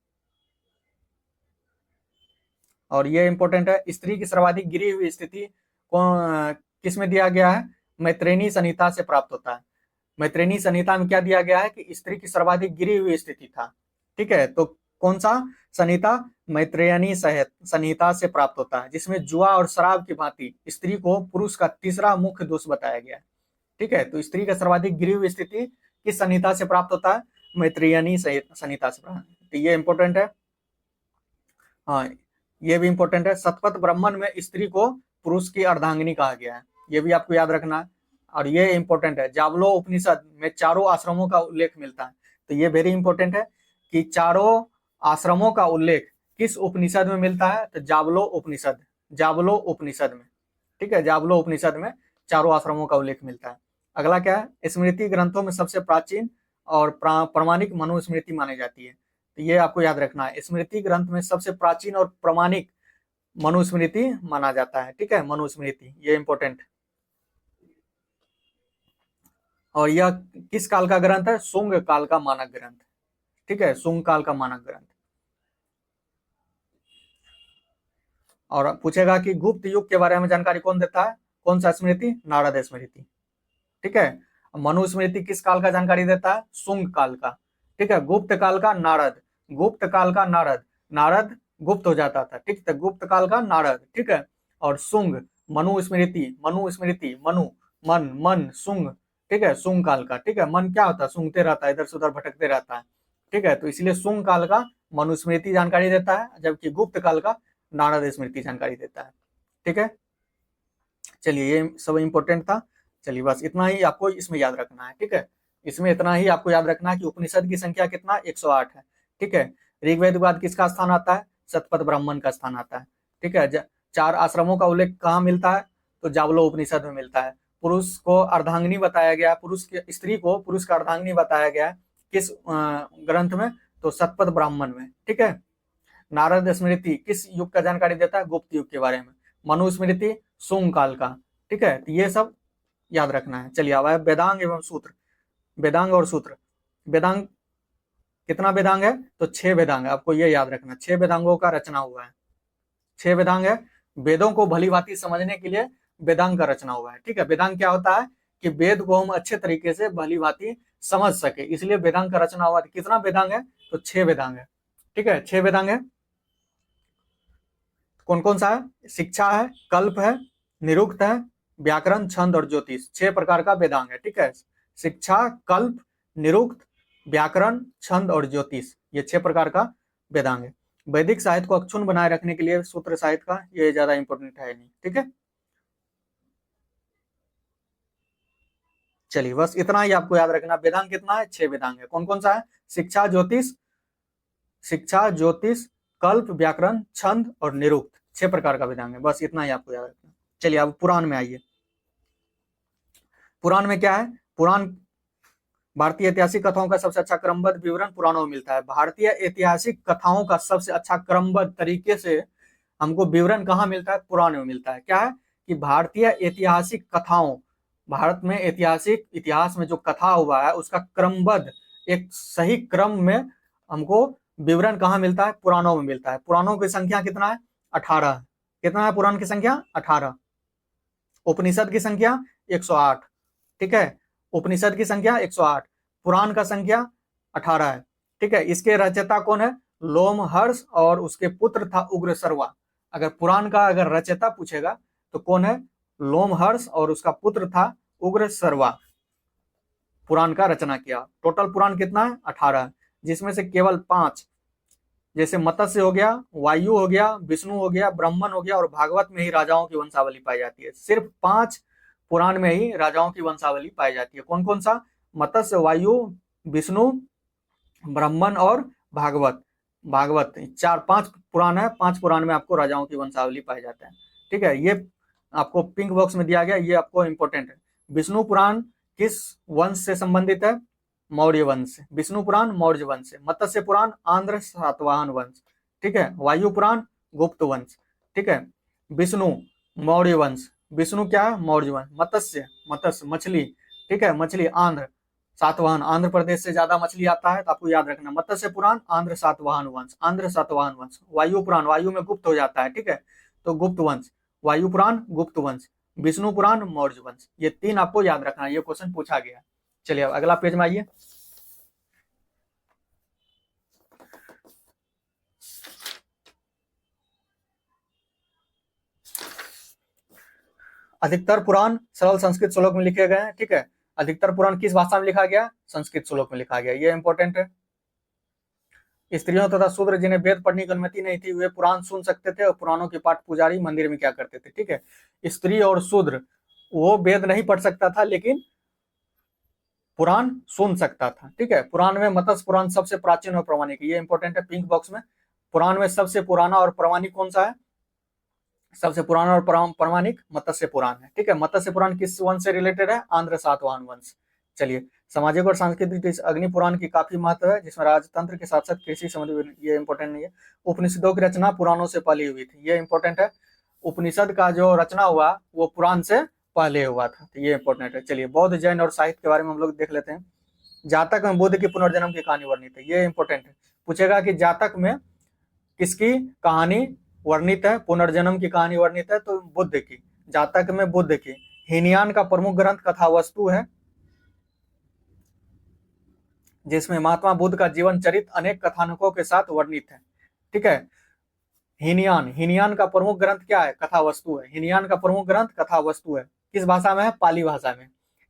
और ये इंपॉर्टेंट है, स्त्री की सर्वाधिक गिरी हुई स्थिति किस में दिया गया है? मैत्रेयनी संहिता से प्राप्त होता है। मैत्रेयनी संहिता में क्या दिया गया है कि स्त्री की सर्वाधिक गिरी हुई स्थिति था, ठीक है। तो कौन सा संहिता? मैत्रेयनी संहिता से प्राप्त होता है, जिसमें जुआ और शराब की भांति स्त्री को पुरुष का तीसरा मुख्य दोष बताया गया है, ठीक है। तो स्त्री का सर्वाधिक गिरी हुई स्थिति किस संहिता से प्राप्त होता है? मैत्रेयनी संहिता से प्राप्त। तो ये इंपॉर्टेंट है, हाँ ये भी इंपॉर्टेंट है। शतपथ ब्राह्मण में स्त्री को पुरुष की अर्धांगिनी कहा गया है, ये भी आपको याद रखना है। और ये इंपॉर्टेंट है, जावलो उपनिषद में चारों आश्रमों का उल्लेख मिलता है, तो ये वेरी इंपॉर्टेंट है कि चारों आश्रमों का उल्लेख किस उपनिषद में मिलता है? तो जावलो उपनिषद, जावलो उपनिषद में, ठीक है, जावलो उपनिषद में चारों आश्रमों का उल्लेख मिलता है। अगला क्या है? स्मृति ग्रंथों में सबसे प्राचीन और प्रामाणिक मनुस्मृति मानी जाती है, तो ये आपको याद रखना है। स्मृति ग्रंथ में सबसे प्राचीन और प्रामाणिक मनुस्मृति माना जाता है, ठीक है, मनुस्मृति, ये इंपॉर्टेंट। और यह किस काल का ग्रंथ है? शुंग काल का मानक ग्रंथ, ठीक है, शुंग काल का मानक ग्रंथ। और पूछेगा कि गुप्त युग के बारे में जानकारी कौन देता है? कौन सा स्मृति? नारद स्मृति, ठीक है। मनुस्मृति किस काल का जानकारी देता है? शुंग काल का, ठीक है। गुप्त काल का नारद, गुप्त काल का नारद, नारद गुप्त हो जाता था, ठीक है, गुप्त काल का नारद, ठीक है। और शुंग, मनुस्मृति, मनुस्मृति, मनु, मन, मन, शुंग, ठीक है, शुंग काल का, ठीक है। मन क्या होता है? सूंघते रहता है, इधर से उधर भटकते रहता है, ठीक है। तो इसलिए शुंग काल का मनुस्मृति जानकारी देता है, जबकि गुप्त काल का नारद स्मृति जानकारी देता है, ठीक है। चलिए ये सब इंपॉर्टेंट था। चलिए बस इतना ही आपको इसमें याद रखना है, ठीक है। इसमें इतना ही आपको याद रखना है कि उपनिषद की संख्या कितना? 108 है, ठीक है। ऋग्वेद के बाद किसका स्थान आता है? शतपथ ब्राह्मण का स्थान आता है, ठीक है। चार आश्रमों का उल्लेख कहाँ मिलता है? तो जावलो उपनिषद में मिलता है। पुरुष को अर्धांगिनी बताया गया, पुरुष की स्त्री को पुरुष का अर्धांगिनी बताया गया है किस ग्रंथ में? तो शतपथ ब्राह्मण में, ठीक है। नारद स्मृति किस युग का जानकारी देता है? गुप्त युग के बारे में। मनुस्मृति शुंग काल का, ठीक है। तो ये सब याद रखना है। चलिए अब है वेदांग एवं सूत्र। वेदांग और सूत्र, वेदांग कितना वेदांग है? तो 6 वेदांग है, आपको ये याद रखना, 6 वेदांगों का रचना हुआ है, 6 वेदांग है। वेदों को भली भांति समझने के लिए वेदांग का रचना हुआ है, ठीक है। वेदांग क्या होता है कि वेद को हम अच्छे तरीके से भली भांति समझ सके, इसलिए वेदांग का रचना हुआ है। कितना वेदांग है? तो 6 वेदांग है, ठीक है, 6 वेदांग है। कौन कौन सा है? शिक्षा है, कल्प है, निरुक्त है, व्याकरण, छंद और ज्योतिष, 6 प्रकार का वेदांग है, ठीक है। शिक्षा, कल्प, निरुक्त, व्याकरण, छंद और ज्योतिष, ये 6 प्रकार का वेदांग है। वैदिक साहित्य को अक्षुण्ण बनाए रखने के लिए सूत्र साहित्य का ये ज्यादा इंपॉर्टेंट है नहीं, ठीक है। चलिए बस इतना ही आपको याद रखना। वेदांग कितना है? 6 वेदांग है। कौन कौन सा है? शिक्षा, ज्योतिष, शिक्षा, ज्योतिष, कल्प, व्याकरण, छंद और निरुक्त, 6 प्रकार का वेदांग है। बस इतना ही आपको याद रखना। चलिए अब पुराण में आइए। पुराण में क्या है? पुराण भारतीय ऐतिहासिक कथाओं का सबसे अच्छा क्रमबद्ध विवरण पुराणों में मिलता है। भारतीय ऐतिहासिक कथाओं का सबसे अच्छा क्रमबद्ध तरीके से हमको विवरण कहाँ मिलता है? पुराण में मिलता है। क्या है कि भारतीय ऐतिहासिक कथाओं, भारत में ऐतिहासिक इतिहास में जो कथा हुआ है उसका क्रमबद्ध एक सही क्रम में हमको विवरण कहाँ मिलता है? पुराणों में मिलता है। पुराणों की संख्या कितना है? 18। कितना है पुराण की संख्या? 18। उपनिषद की संख्या 108, ठीक है। उपनिषद की संख्या 108, पुराण का संख्या 18 है। ठीक है। इसके रचयिता कौन है? लोमहर्ष और उसके पुत्र था उग्रसर्वा। अगर पुराण का अगर रचयिता पूछेगा तो कौन है? लोमहर्ष और उसका पुत्र था उग्रसर्वा। पुराण का रचना किया। टोटल पुराण कितना है? 18, जिसमें से केवल 5, जैसे मत्स्य हो गया, वायु हो गया, विष्णु हो गया, ब्राह्मण हो गया और भागवत में ही राजाओं की वंशावली पाई जाती है। सिर्फ 5 पुराण में ही राजाओं की वंशावली पाई जाती है। कौन कौन सा? मत्स्य, वायु, विष्णु, ब्राह्मण और भागवत। भागवत 4-5 पुराण है, 5 पुराण में आपको राजाओं की वंशावली पाई जाता है। ठीक है, ये आपको पिंक बॉक्स में दिया गया, ये आपको इंपॉर्टेंट है। विष्णु पुराण किस वंश से संबंधित है? मौर्य वंश से। विष्णु पुराण मौर्य वंश से। मत्स्य पुराण आंध्र सातवाहन वंश। ठीक है। वायु पुराण गुप्त वंश। ठीक है। विष्णु मौर्य वंश। विष्णु क्या है? मौर्य वंश। मत्स्य मछली। ठीक है, मछली आंध्र सातवाहन, आंध्र प्रदेश से ज्यादा मछली आता है तो आपको याद रखना। मत्स्य पुराण आंध्र सातवाहन वंश, आंध्र सातवाहन वंश। वायु पुराण वायु में गुप्त हो जाता है, ठीक है, तो गुप्त वंश। वायु पुराण गुप्त वंश। विष्णु पुराण मौर्य वंश। ये 3 आपको याद रखना है, ये क्वेश्चन पूछा गया। चलिए अब अगला पेज में आइए। अधिकतर पुराण सरल संस्कृत श्लोक में लिखे गए हैं। ठीक है, अधिकतर पुराण किस भाषा में लिखा गया? संस्कृत श्लोक में लिखा गया, ये इंपॉर्टेंट है। स्त्रियों तथा शूद्र जिन्हें वेद पढ़ने की अनुमति नहीं थी वे पुराण सुन सकते थे और पुराणों के पाठ पुजारी मंदिर में क्या करते थे? ठीक है, स्त्री और शूद्र वो वेद नहीं पढ़ सकता था लेकिन पुराण सुन सकता था। ठीक है, पुराण में मत्स्य पुराण सबसे प्राचीन और प्रमाणिक, ये इंपॉर्टेंट है पिंक बॉक्स में। पुराण में सबसे पुराना और प्रमाणिक कौन सा है? सबसे पुराना और प्रमाणिक मत्स्य पुराण है। ठीक है, मत्स्य पुराण किस वंश से रिलेटेड है? आंध्र सातवाहन वंश। चलिए, सामाजिक और सांस्कृतिक अग्नि पुराण की काफी महत्व है, जिसमें राजतंत्र के साथ साथ कृषि संबंधी, ये इंपॉर्टेंट नहीं है। उपनिषदों की रचना पुराणों से पहले हुई थी, ये इंपॉर्टेंट है। उपनिषद का जो रचना हुआ वो पुराण से पहले हुआ था, तो ये इंपॉर्टेंट है। चलिए, बौद्ध जैन और साहित्य के बारे में हम लोग देख लेते हैं। जातक में बुद्ध की पुनर्जन्म की कहानी वर्णित है, ये इंपॉर्टेंट है। पूछेगा कि जातक में किसकी कहानी वर्णित है? पुनर्जन्म की कहानी वर्णित है, तो बुद्ध की। जातक में बुद्ध की। हीनयान का प्रमुख ग्रंथ कथावस्तु है, जिसमें महात्मा बुद्ध का जीवन चरित्र अनेक कथानकों के साथ वर्णित है। ठीक है, हीनयान का प्रमुख ग्रंथ क्या है? कथावस्तु है। हीनयान का प्रमुख ग्रंथ कथावस्तु है। किस भाषा में है? पाली भाषा में।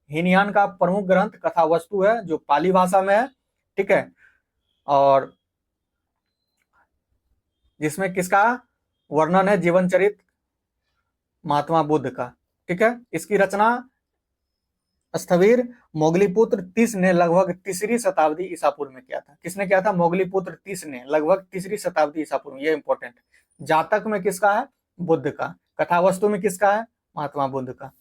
हीनयान का प्रमुख ग्रंथ कथावस्तु है, जो पाली भाषा में है। ठीक है, और जिसमें किसका वर्णन है? जीवन चरित्र महात्मा बुद्ध का। ठीक है, इसकी रचना स्थविर मोगलीपुत्र तीस ने लगभग 3री शताब्दी ईसा पूर्व में किया था। किसने किया था? मोगलीपुत्र तीस ने लगभग 3री शताब्दी ईसा पूर्व में, ये इंपॉर्टेंट। जातक में किसका है? बुद्ध का। कथावस्तु में किसका है? महात्मा बुद्ध का।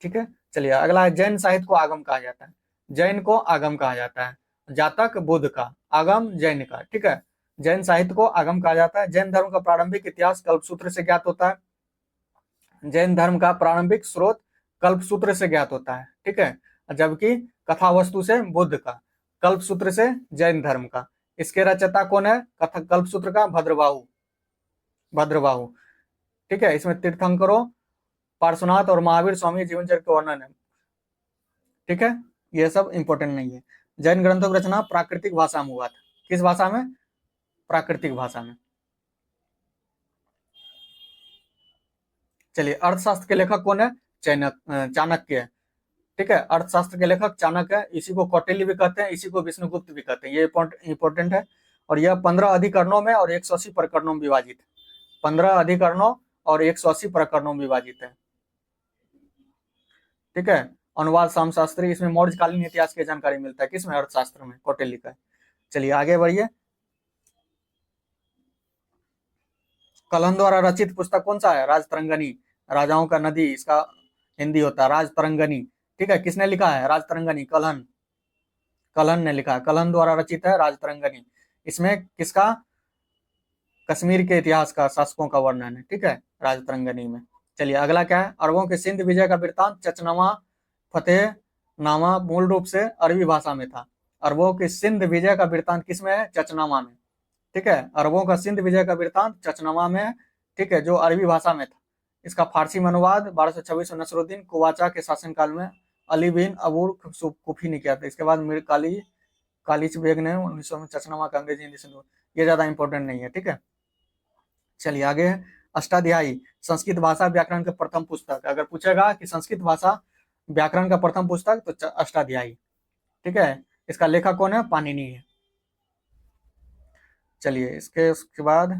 ठीक है, चलिए अगला है, जैन साहित्य को आगम कहा जाता है। जैन को आगम कहा जाता है। जातक बुद्ध का, आगम जैन का। ठीक है, जैन साहित्य को आगम कहा जाता है। जैन धर्म का प्रारंभिक इतिहास कल्पसूत्र से ज्ञात होता है। जैन धर्म का प्रारंभिक स्रोत कल्पसूत्र से ज्ञात होता है। ठीक है, जबकि कथावस्तु से बुद्ध का, कल्पसूत्र से जैन धर्म का। इसके रचयिता कौन है? कल्पसूत्र का भद्रबाहु। ठीक है, इसमें तीर्थंकरों पार्श्वनाथ और महावीर स्वामी जीवन चरित्र का वर्णन है। ठीक है, ये सब इंपॉर्टेंट नहीं है। जैन ग्रंथों की रचना प्राकृतिक भाषा में हुआ था। किस भाषा में? प्राकृतिक भाषा में। चलिए, अर्थशास्त्र के लेखक कौन है? चाणक्य है। ठीक है, अर्थशास्त्र के लेखक चाणक्य है। इसी को कौटिल्य भी कहते हैं, इसी को विष्णुगुप्त भी कहते हैं, ये इंपॉर्टेंट है। और यह 15 अधिकरणों में और 180 प्रकरणों में विभाजित है। 15 अधिकरणों और 180 प्रकरणों में विभाजित है। ठीक है, अनुवाद सामशास्त्री, इसमें मौर्यकालीन इतिहास की जानकारी मिलता है। किसमें? अर्थशास्त्र में, कौटिल्य का। चलिए आगे बढ़िए। कलहन द्वारा रचित पुस्तक कौन सा है? राजतरंगिणी, राजाओं का नदी, इसका हिंदी होता है राजतरंगिणी। ठीक है, किसने लिखा है? राजतरंगिणी, कलहन ने लिखा है। कलहन द्वारा रचित है राजतरंगिणी। इसमें किसका? कश्मीर के इतिहास का, शासकों का वर्णन है। ठीक है, राजतरंगिणी में। चलिए अगला क्या है? अरबों के सिंध विजय का वृत्तांत चचनामा फतेहनामा मूल रूप से अरबी भाषा में था। अरबों के सिंध विजय का वृत्तांत किसमें है? चचनामा में। ठीक है, अरबों का सिंध विजय का वृत्तांत चचनामा में है। ठीक है, जो अरबी भाषा में था। इसका फारसी में अनुवाद 1226 में नसरुद्दीन कुवाचा के शासनकाल में अली बिन अबूर कुफी ने किया था। इसके बाद मीर कालीच बेग ने 1900 में चचनामा का अंग्रेजी हिंदी सिंधु, ये ज्यादा इंपॉर्टेंट नहीं है, ठीक है। चलिए आगे है अष्टाध्यायी, संस्कृत भाषा व्याकरण के प्रथम पुस्तक। अगर पूछेगा कि संस्कृत भाषा व्याकरण का प्रथम पुस्तक तो अष्टाध्यायी, ठीक है। इसका लेखक कौन है? पाणिनि है। चलिए इसके बाद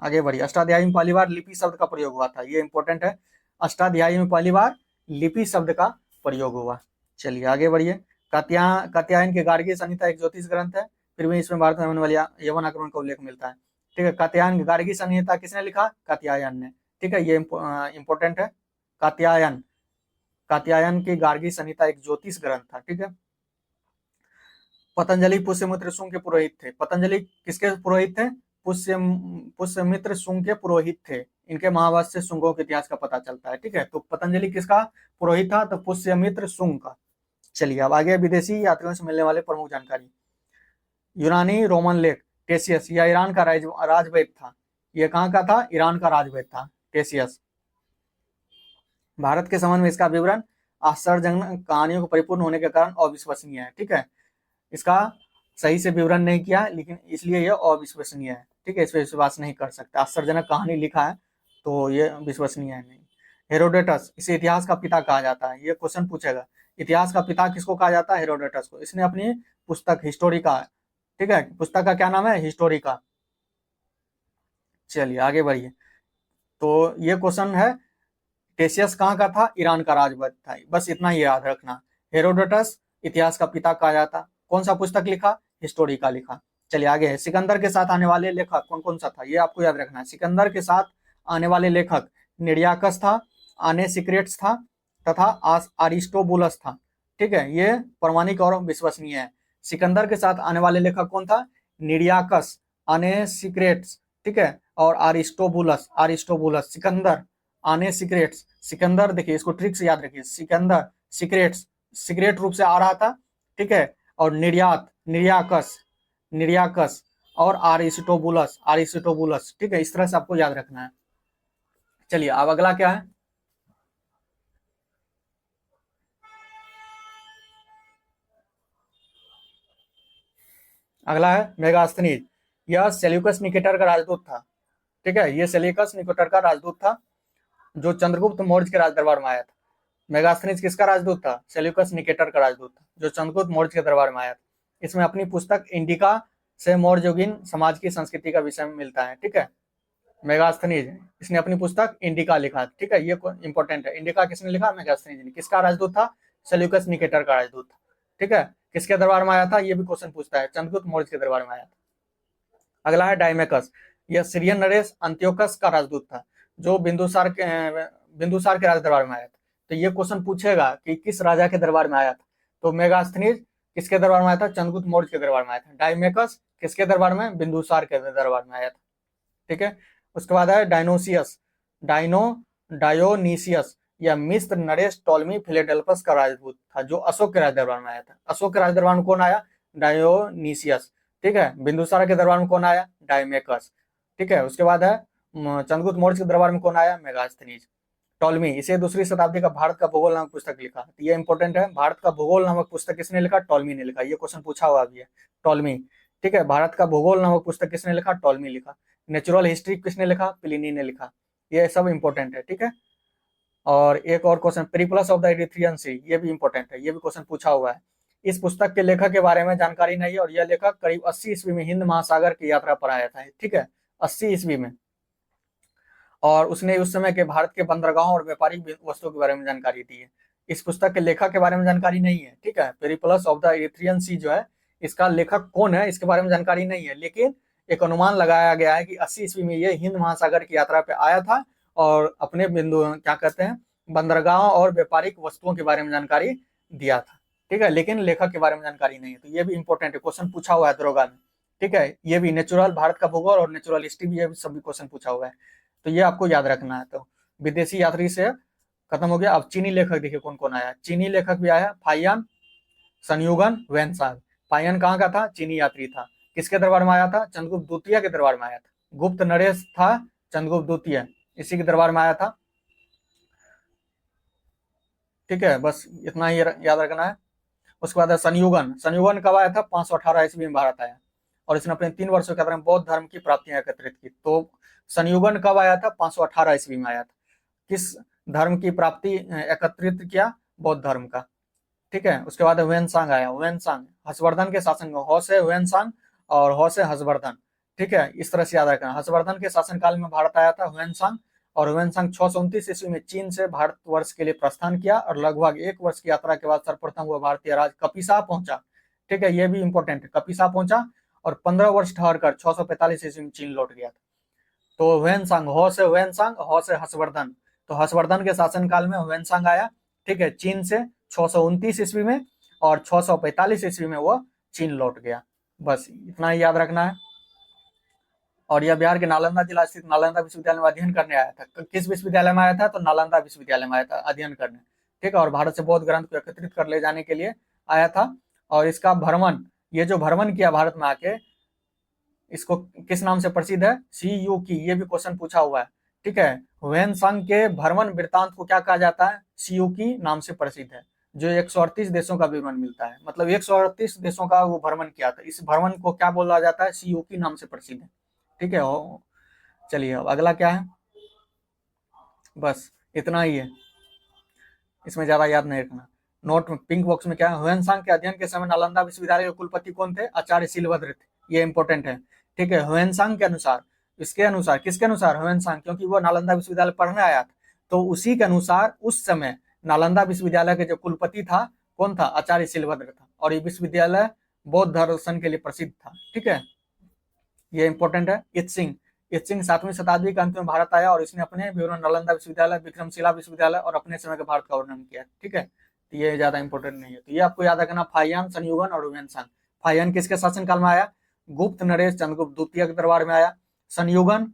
आगे बढ़िए। अष्टाध्यायी में पहली बार लिपि शब्द का प्रयोग हुआ था, ये इंपॉर्टेंट है। अष्टाध्यायी में पहली बार लिपि शब्द का प्रयोग हुआ। चलिए आगे बढ़िए। कात्यायन के गार्गी संहिता एक ज्योतिष ग्रंथ है, फिर भी इसमें भारत में होने वाले यवन आक्रमण का उल्लेख मिलता है, ठीक है। कात्यायन की गार्गी संहिता किसने लिखा? कात्यायन ने, ठीक है, ये इंपॉर्टेंट है। कात्यायन की गार्गी संहिता एक ज्योतिष ग्रंथ था, ठीक है। पतंजलि पुष्यमित्र शुंग के पुरोहित थे। पतंजलि किसके पुरोहित थे? पुष्यमित्र शुंग के पुरोहित थे। इनके महाभारत से शुंगों के इतिहास का पता चलता है, ठीक है। तो पतंजलि किसका पुरोहित था? तो पुष्यमित्र शुंग का। चलिए अब आगे विदेशी यात्रियों से मिलने वाले प्रमुख जानकारी। यूनानी रोमन लेख टेसियस, यह ईरान का राजवैद्य था। यह कहाँ का था? ईरान का राजवैद्य था टेसियस। भारत के संबंध में इसका विवरण आश्चर्यजनक कहानियों को परिपूर्ण होने के कारण अविश्वसनीय है, ठीक है। इसका सही से विवरण नहीं किया लेकिन इसलिए यह अविश्वसनीय है, ठीक है। इस पर विश्वास नहीं कर सकते। आश्चर्यजनक कहानी लिखा है तो ये विश्वसनीय है नहीं। हेरोडोटस, इसे इतिहास का पिता कहा जाता है। ये क्वेश्चन पूछेगा, इतिहास का पिता किसको कहा जाता है? हेरोडोटस को। इसने अपनी पुस्तक हिस्टोरिका, ठीक है, पुस्तक का क्या नाम है? हिस्टोरिका। चलिए आगे बढ़िए। तो ये क्वेश्चन है, टेसियस कहाँ का था? ईरान का राजवैद्य था। बस इतना ही याद रखना। हेरोडोटस इतिहास का पिता कहा जाता। कौन सा पुस्तक लिखा? हिस्टोरिका लिखा। चलिए आगे है। सिकंदर के साथ आने वाले लेखक कौन कौन सा था? ये आपको याद रखना है। सिकंदर के साथ आने वाले लेखक निर्याकस था, आने सिक्रेट्स था तथा अरिस्टोबुलस था, ठीक है। ये प्रमाणिक और विश्वसनीय है। सिकंदर के साथ आने वाले लेखक कौन था? निर्याकस, आने सिक्रेट्स, ठीक है, और अरिस्टोबुलस। सिकंदर, आने सिक्रेट्स। सिकंदर देखिए, इसको ट्रिक से याद रखिए। सिकंदर सिक्रेट्स, सिक्रेट रूप से आ रहा था, ठीक है। और निर्याकस और अरिस्टोबुलस, ठीक है। इस तरह से आपको याद रखना है। चलिए अब अगला क्या है? अगला है मेगास्थनीज। यह सेल्यूकस निकेटर का राजदूत था, ठीक है। ये सेल्यूकस निकेटर का राजदूत था जो चंद्रगुप्त मौर्य के राज दरबार में आया था। मेगास्थनीज किसका राजदूत था? सेल्यूकस निकेटर का राजदूत था जो चंद्रगुप्त मौर्य के दरबार में आया था। इसमें अपनी पुस्तक इंडिका से मौर्ययुगीन समाज की संस्कृति का विषय में मिलता है, ठीक है। मेगास्थनीज, इसने अपनी पुस्तक इंडिका लिखा, ठीक है। ये इंपॉर्टेंट है। इंडिका किसने लिखा? मेगास्थनीज ने। किसका राजदूत था? सेल्यूकस निकेटर का राजदूत था, ठीक है। किसके दरबार में आया था? ये भी क्वेश्चन पूछता है। चंद्रगुप्त मौर्य के दरबार में आया था। अगला है डायमेकस। यह सीरियन नरेश अंत्योकस का राजदूत था जो बिंदुसार के राज दरबार में आया था। तो ये क्वेश्चन पूछेगा कि किस राजा के दरबार में आया था? तो मेगास्थनीज किसके दरबार में आया था? चंद्रगुप्त मौर्य के दरबार में आया था। डायमेकस किसके दरबार में? बिंदुसार के दरबार में आया था, ठीक है। उसके बाद है डायोनीसियस। यह मिस्र नरेश टॉलमी फिलेडेल्फस का राजदूत था जो अशोक के राज दरबार में आया था। अशोक के राज दरबार में कौन आया? डायोनीसियस, ठीक है। बिंदुसार के दरबार में कौन आया? डायमेकस, ठीक है। उसके बाद है चंद्रगुप्त मौर्य के दरबार में कौन आया? मेगास्थनीज। टॉलमी, इसे दूसरी शताब्दी का भारत का भूगोल नामक पुस्तक लिखा। ये इंपॉर्टेंट है। भारत का भूगोल नामक पुस्तक किसने लिखा? टॉलमी ने लिखा। ये क्वेश्चन पूछा हुआ भी है। टॉलमी, ठीक है। भारत का भूगोल नामक पुस्तक किसने लिखा? टॉलमी लिखा। नेचुरल हिस्ट्री किसने लिखा? प्लिनी ने लिखा। ये सब इंपॉर्टेंट है, ठीक है। और एक और question, Periplus of the Erythraean Sea, ये भी इंपॉर्टेंट है। ये भी क्वेश्चन पूछा हुआ है। इस पुस्तक के लेखक के बारे में जानकारी नहीं है और यह लेखक करीब 80 ईस्वी में हिंद महासागर की यात्रा पर आया था, ठीक है, 80 ईस्वी में। और उसने उस समय के भारत के बंदरगाहों और व्यापारिक वस्तुओं के बारे में जानकारी दी है। इस पुस्तक के लेखक के बारे में जानकारी नहीं है, ठीक है। पेरिप्लस ऑफ द इरिथ्रियन सी जो है, इसका लेखक कौन है इसके बारे में जानकारी नहीं है, लेकिन एक अनुमान लगाया गया है कि 80 ईस्वी में ये हिंद महासागर की यात्रा पे आया था और अपने बिंदु क्या कहते हैं बंदरगाहों और व्यापारिक वस्तुओं के बारे में जानकारी दिया था, ठीक है। लेकिन लेखक के बारे में जानकारी नहीं है। तो ये भी इंपॉर्टेंट है, क्वेश्चन पूछा हुआ है दरोगा में, ठीक है। ये भी नेचुरल, भारत का भूगोल और नेचुरल हिस्ट्री भी, ये सभी क्वेश्चन पूछा हुआ है। तो ये आपको याद रखना है। तो विदेशी यात्री से खत्म हो गया। अब चीनी लेखक देखिए कौन कौन आया। चीनी लेखक भी आया, फाइयान, संयुगन, वैनसाग। फाइयान कहाँ का था? चीनी यात्री था। किसके दरबार में आया था? चंद्रगुप्त द्वितीय के दरबार में आया था। गुप्त नरेश था चंद्रगुप्त द्वितीय, इसी के दरबार में आया था, ठीक है। बस इतना ही याद रखना है। उसके बाद है संयुगन। संयुगन कब आया था? 518 ईस्वी में भारत आया, और इसने अपने 3 वर्षों के अंदर में बौद्ध धर्म की प्राप्तियां एकत्रित की। तो संयुगन कब आया था? 518 ईस्वी में आया था। किस धर्म की प्राप्ति एकत्रित किया? बौद्ध धर्म का। ठीक है, उसके बाद ह्वेनसांग आया। ह्वेनसांग हर्षवर्धन के शासन में, हौ से ह्वेनसांग और हौ से हर्षवर्धन। ठीक है, इस तरह से याद रखना। हर्षवर्धन के शासनकाल में भारत आया था ह्वेनसांग, और ह्वेनसांग 629 ईस्वी में चीन से भारतवर्ष के लिए प्रस्थान किया, और लगभग 1 वर्ष की यात्रा के बाद सर्वप्रथम वह भारतीय राज्य कपिसा पहुंचा। ठीक है, ये भी इंपॉर्टेंट है, कपिसा पहुंचा, और 15 वर्ष ठहरकर 645 ईस्वी में चीन लौट गया था। तो ह्वेनसांग, हौ से ह्वेनसांग, हौ से हर्षवर्धन। तो हर्षवर्धन के शासनकाल में ह्वेनसांग आया, ठीक है, चीन से 629 ईस्वी में, और 645 ईस्वी में वह चीन लौट गया। बस इतना ही याद रखना है। और यह बिहार के नालंदा जिला स्थित नालंदा विश्वविद्यालय में अध्ययन करने आया था। किस विश्वविद्यालय में आया था? तो नालंदा विश्वविद्यालय में आया था अध्ययन करने। ठीक है, और भारत से बौद्ध ग्रंथ को एकत्रित कर ले जाने के लिए आया था। और इसका भ्रमण, ये जो भ्रमण किया भारत में आके, इसको किस नाम से प्रसिद्ध है? सी यू की। ये भी क्वेश्चन पूछा हुआ है। ठीक है, ह्वेनसांग के भ्रमण वृत्तांत को क्या कहा जाता है? सी यू की नाम से प्रसिद्ध है, जो 138 देशों का विवरण मिलता है। मतलब 138 देशों का वो भ्रमण किया था। इस भ्रमण को क्या बोला जाता है? सी यू की नाम से प्रसिद्ध है। ठीक है, चलिए अब अगला क्या है? बस इतना ही है, इसमें ज्यादा याद नहीं रखना। नोट में पिंक बॉक्स में क्या है? ह्वेनसांग के अध्ययन के समय नालंदा विश्वविद्यालय के कुलपति कौन थे? आचार्य शीलभद्र थे। ये इंपॉर्टेंट है। ठीक है, ह्वेनसांग के अनुसार, इसके अनुसार, किसके अनुसार? ह्वेनसांग, क्योंकि वो नालंदा विश्वविद्यालय पढ़ने आया था, तो उसी के अनुसार उस समय नालंदा विश्वविद्यालय के जो कुलपति था, कौन था? आचार्य शीलभद्र था। और ये विश्वविद्यालय बौद्ध दर्शन के लिए प्रसिद्ध था। ठीक है, ये इंपॉर्टेंट है। इत्सिंग, इत्सिंग 7वीं शताब्दी के अंत में भारत आया, और इसने अपने विवरण नालंदा विश्वविद्यालय, विक्रमशिला विश्वविद्यालय और अपने समय के भारत का वर्णन किया। ठीक है, तो ये ज्यादा इंपॉर्टेंट नहीं है। तो ये आपको याद रखना, फाहियान, संयुगन और ह्वेनसांग। फाहियान किसके शासनकाल में आया? गुप्त नरेश चंद्रगुप्त द्वितीय के दरबार में आया। संयुगन,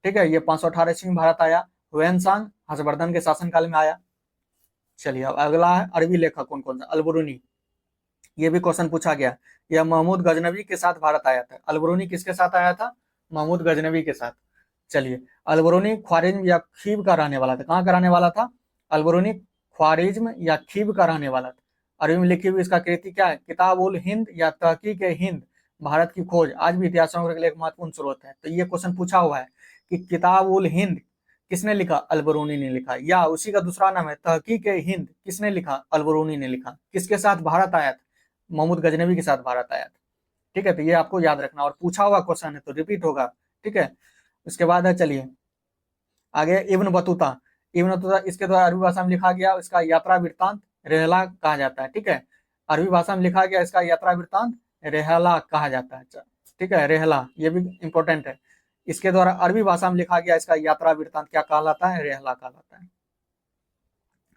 ठीक है, ये 518 ईस्वी में भारत आया। ह्वेनसांग हर्षवर्धन के शासनकाल में आया। चलिए अब अगला है, अरबी लेखक कौन कौन सा? अलबरूनी, ये भी क्वेश्चन पूछा गया। यह महमूद गजनवी के साथ भारत आया था। अलबरूनी किसके साथ आया था? महमूद गजनवी के साथ। चलिए, अलबरूनी ख्वारिज्म या खीव का रहने वाला था। कहाँ का रहने वाला था? अलबरूनी ख्वारिज्म या खीव का रहने वाला था। अरबी में लिखी हुई इसका कृति क्या है? किताब उल हिंद या तहकीक हिंद, भारत की खोज, आज भी इतिहासों के लिए एक महत्वपूर्ण स्रोत है। तो ये क्वेश्चन पूछा हुआ है कि किताब उल हिंद किसने लिखा? अलबरूनी ने लिखा। या उसी का दूसरा नाम है तहकीक हिंद, किसने लिखा? अलबरूनी ने लिखा। किसके साथ भारत आया था? महमूद गजनवी के साथ भारत आया था। ठीक है, तो ये आपको याद रखना, और पूछा हुआ क्वेश्चन है तो रिपीट होगा। ठीक है, उसके बाद है, चलिए आगे, इब्न बतूता। इब्न बतूता, इसके द्वारा अरबी भाषा में लिखा गया, इसका यात्रा वृत्तांत रेहला कहा जाता है। ठीक है, अरबी भाषा में लिखा गया, इसका यात्रा वृत्तांत रेहला कहा जाता है। ठीक है, रेहला, ये भी इंपॉर्टेंट है। इसके द्वारा अरबी भाषा में लिखा गया, इसका यात्रा वृत्तांत क्या कहलाता है? रेहला कहलाता है।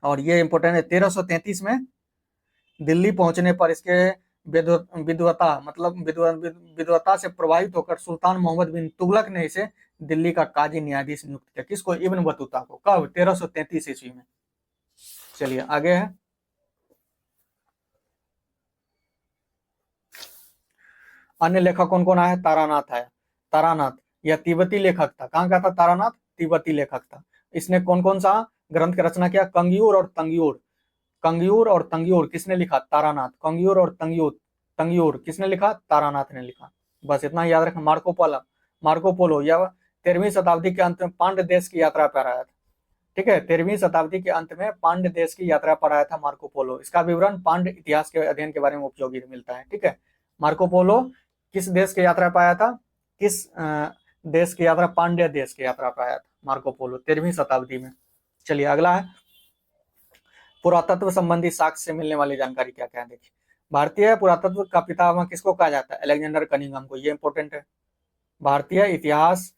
और ये इंपॉर्टेंट है, 1333 में दिल्ली पहुंचने पर इसके विद्वता, मतलब विद्वता से प्रभावित होकर सुल्तान मोहम्मद बिन तुगलक ने इसे दिल्ली का काजी न्यायाधीश नियुक्त किया। किसको? इब्न बतूता को। कब? 1333 ईस्वी में। चलिए आगे है, अन्य लेखक कौन कौन आया? तारानाथ आया। तारानाथ यह तिब्बती लेखक था। कहाँ का था तारानाथ? तिब्बती लेखक था। इसने कौन कौन सा ग्रंथ की रचना किया? कंगियूर और तंगियूर। कंगियूर और तंगियूर किसने लिखा? तारानाथ। कंगियूर और तंगियूर, तंगियूर किसने लिखा? तारानाथ ने लिखा। बस इतना याद रखना। मार्को पोलो, मार्को पोलो यह 13वीं शताब्दी के अंत में पांड्य देश की यात्रा पर आया था। ठीक है, 13वीं शताब्दी के अंत में पांड्य देश की यात्रा पर आया था मार्को पोलो। इसका विवरण पांड्य इतिहास के अध्ययन के बारे में उपयोगी मिलता है। ठीक है, मार्को पोलो किस देश की यात्रा पर आया था? किस देश की यात्रा? पांड्य देश की यात्रा पर आया था मार्को पोलो 13वीं शताब्दी में। चलिए अगला है, पुरातत्व संबंधी साक्ष्य से मिलने वाली जानकारी क्या क्या है? देखिए, भारतीय पुरातत्व का पितामह किसको कहा जाता है? अलेक्जेंडर कनिंघम को। ये इंपॉर्टेंट है। भारतीय इतिहास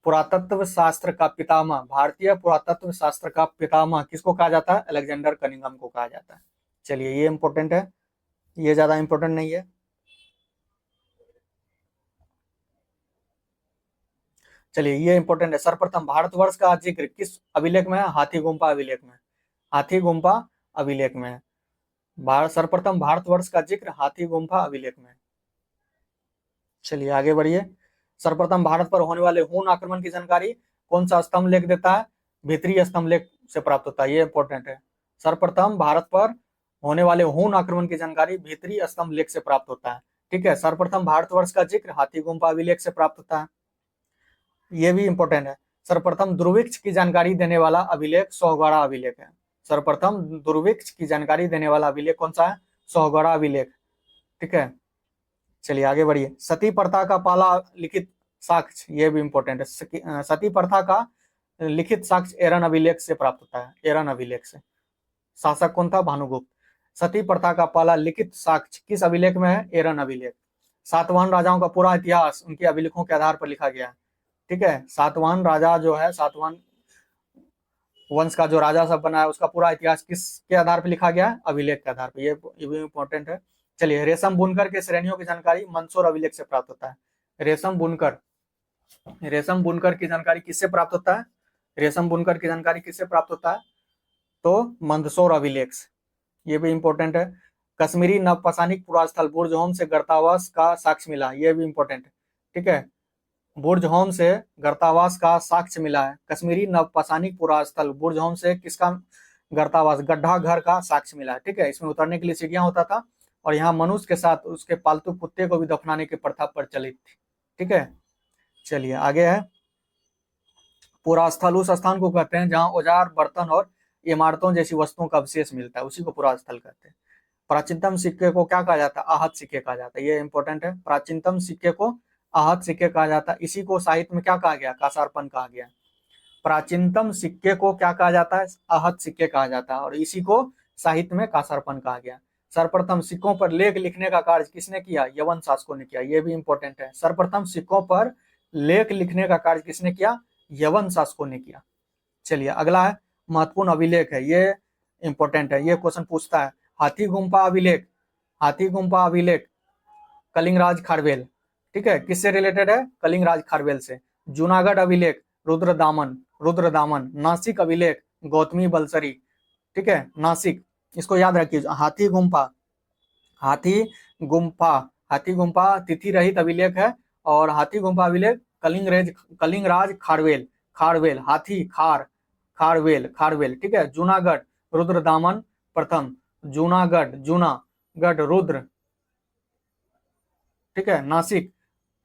पुरातत्व शास्त्र का पितामह, भारतीय पुरातत्व शास्त्र का पितामह किसको कहा जाता है? अलेक्जेंडर कनिंघम को कहा जाता है। चलिए ये इंपॉर्टेंट है, ये ज्यादा इंपॉर्टेंट नहीं है। चलिए ये इंपॉर्टेंट है, सर्वप्रथम भारतवर्ष का जिक्र किस अभिलेख में है? हाथी गुम्फा अभिलेख में। हाथी गुम्फा अभिलेख में है। सर्वप्रथम भारतवर्ष का जिक्र हाथी गुम्फा अभिलेख में। चलिए आगे बढ़िए। सर्वप्रथम भारत पर होने वाले हून आक्रमण की जानकारी कौन सा स्तंभ लेख देता है? भीतरी स्तंभ लेख से प्राप्त होता है। ये इंपॉर्टेंट है। सर्वप्रथम भारत पर होने वाले हून आक्रमण की जानकारी भीतरी स्तंभ लेख से प्राप्त होता है। ठीक है, सर्वप्रथम भारतवर्ष का जिक्र हाथी गुम्फा अभिलेख से प्राप्त होता है, ये भी इंपॉर्टेंट है। सर्वप्रथम दुर्भिक्ष की जानकारी देने वाला अभिलेख सोहगढ़ा अभिलेख है। सर्वप्रथम दुर्भिक्ष की जानकारी देने वाला अभिलेख कौन सा है? सोहगढ़ा अभिलेख। ठीक है, चलिए आगे बढ़िए। सती प्रथा का पहला लिखित साक्ष्य, ये भी इंपॉर्टेंट है। सती प्रथा का लिखित साक्ष्य एरन अभिलेख से प्राप्त होता है, एरन अभिलेख से। शासक कौन था? भानुगुप्त। सती प्रथा का पहला लिखित साक्ष्य किस अभिलेख में है? एरन अभिलेख। सातवाहन राजाओं का पूरा इतिहास उनके अभिलेखों के आधार पर लिखा गया है। ठीक है, सातवाहन राजा जो है, सातवाहन वंश का जो राजा सब बना है, उसका पूरा इतिहास किसके आधार पर लिखा गया है? अभिलेख के आधार पर। ये भी इंपॉर्टेंट है। चलिए, रेशम बुनकर के श्रेणियों की जानकारी मंदसौर अभिलेख से प्राप्त होता है। रेशम बुनकर की जानकारी किससे प्राप्त होता है? रेशम बुनकर की जानकारी किससे प्राप्त होता है? तो मंदसौर अभिलेख। ये भी इंपॉर्टेंट है। कश्मीरी नवपाषाणिक पुरास्थल बुर्ज होम से गर्तावास का साक्ष्य मिला, ये भी इंपॉर्टेंट है। ठीक है, बुर्ज होम से गर्तावास का साक्ष्य मिला है। कश्मीरी नवपाषाणिक पुरास्थल बुर्ज होम से किसका गर्तावास, गड्ढा घर का साक्ष्य मिला है। ठीक है, इसमें उतरने के लिए सीढ़ियां होता था और यहाँ मनुष्य के साथ उसके पालतू कुत्ते को भी दफनाने की प्रथा प्रचलित थी। ठीक है, चलिए आगे है। पुरास्थल उस स्थान को कहते हैं जहाँ औजार, बर्तन और इमारतों जैसी वस्तुओं का अवशेष मिलता है, उसी को पुरास्थल कहते हैं। प्राचीनतम सिक्के को क्या कहा जाता है? आहत सिक्के कहा जाता है, ये इंपॉर्टेंट है। प्राचीनतम सिक्के को आहत सिक्के कहा जाता है। इसी को साहित्य में क्या कहा गया? कासारपन कहा गया। प्राचीनतम सिक्के को क्या कहा जाता है? आहत सिक्के कहा जाता है, और इसी को साहित्य में कासारपन कहा गया। सर्वप्रथम सिक्कों पर लेख लिखने का कार्य किसने किया? यवन शासकों ने किया, ये भी इंपॉर्टेंट है। सर्वप्रथम सिक्कों पर लेख लिखने का कार्य किसने किया? यवन शासकों ने किया। चलिए अगला है महत्वपूर्ण अभिलेख है, ये इंपॉर्टेंट है, ये क्वेश्चन पूछता है। हाथी गुम्फा अभिलेख, हाथी गुम्फा अभिलेख कलिंगराज खारवेल। ठीक है, किससे रिलेटेड है? कलिंगराज खारवेल से। जूनागढ़ अभिलेख रुद्रदामन। नासिक अभिलेख गौतमी बलसरी। ठीक है, नासिक, इसको याद रखिए। हाथी गुम्फा तिथि रहित अभिलेख है, और हाथी गुम्फा अभिलेख कलिंगराज खारवेल हाथी खारवेल। ठीक है, जूनागढ़ रुद्रदामन प्रथम, जूनागढ़ रुद्र। ठीक है, नासिक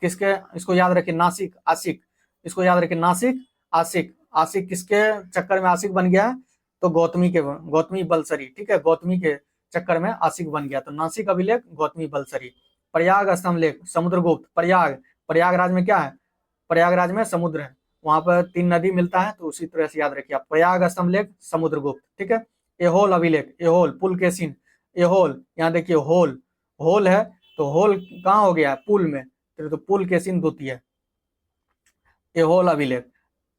किसके, इसको याद रखिए, नासिक आशिक, इसको याद रखिए, नासिक आशिक किसके चक्कर में आशिक बन गया? तो गौतमी बलसरी। ठीक है, गौतमी के चक्कर में आशिक बन गया, तो नासिक अभिलेख गौतमी बलसरी। प्रयाग स्तंभ लेख समुद्रगुप्त। प्रयागराज में क्या है? प्रयागराज में समुद्र है, वहां पर 3 नदी मिलता है, तो उसी तरह से याद रखिए। प्रयाग स्तंभ लेख समुद्रगुप्त। ठीक है, एहोल अभिलेख, एहोल पुलकेशिन, एहोल, यहाँ देखिए होल है, तो होल कहाँ हो गया? पुल में, तो पुलकेशिन द्वितीय। एहोल अभिलेख,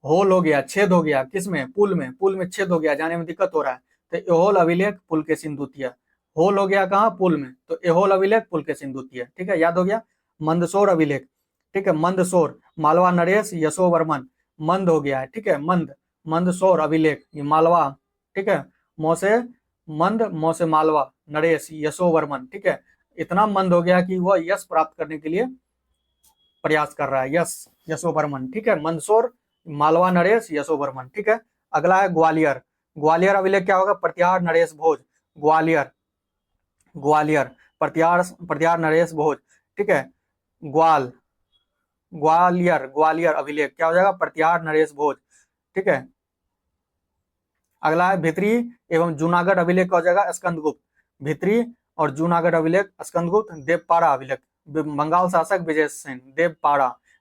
होल हो गया, छेद हो गया, किसमें? पुल में छेद हो गया, जाने में दिक्कत हो रहा है, तो एहोल अभिलेख पुलकेशिन द्वितीय। होल हो गया कहाँ? पुल में, तो एहोल अभिलेख पुलकेशिन द्वितीय। ठीक है, याद हो गया। मंदसौर अभिलेख, ठीक है, मंदसौर मालवा नरेश यशोवर्मन, मंद हो गया है। ठीक है, मंदसौर अभिलेख, ये मालवा। ठीक है, मौसे मालवा नरेश यशोवर्मन। ठीक है, इतना मंद हो गया कि वह यश प्राप्त करने के लिए प्रयास कर रहा है, यशोवर्मन। ठीक है, मंदसौर मालवा नरेश यशोवर्मन। ठीक है, अगला है ग्वालियर अभिलेख क्या होगा? प्रतिहार नरेश भोज, ग्वालियर प्रतिहार नरेश भोज। ठीक है, ग्वालियर अभिलेख क्या हो जाएगा? प्रतिहार नरेश भोज। ठीक है, अगला है भित्री एवं जूनागढ़ अभिलेख क्या हो जाएगा? स्कंदगुप्त। भित्री और जूनागढ़ अभिलेख स्कंदगुप्त। देवपारा अभिलेख बंगाल शासक विजय सेन,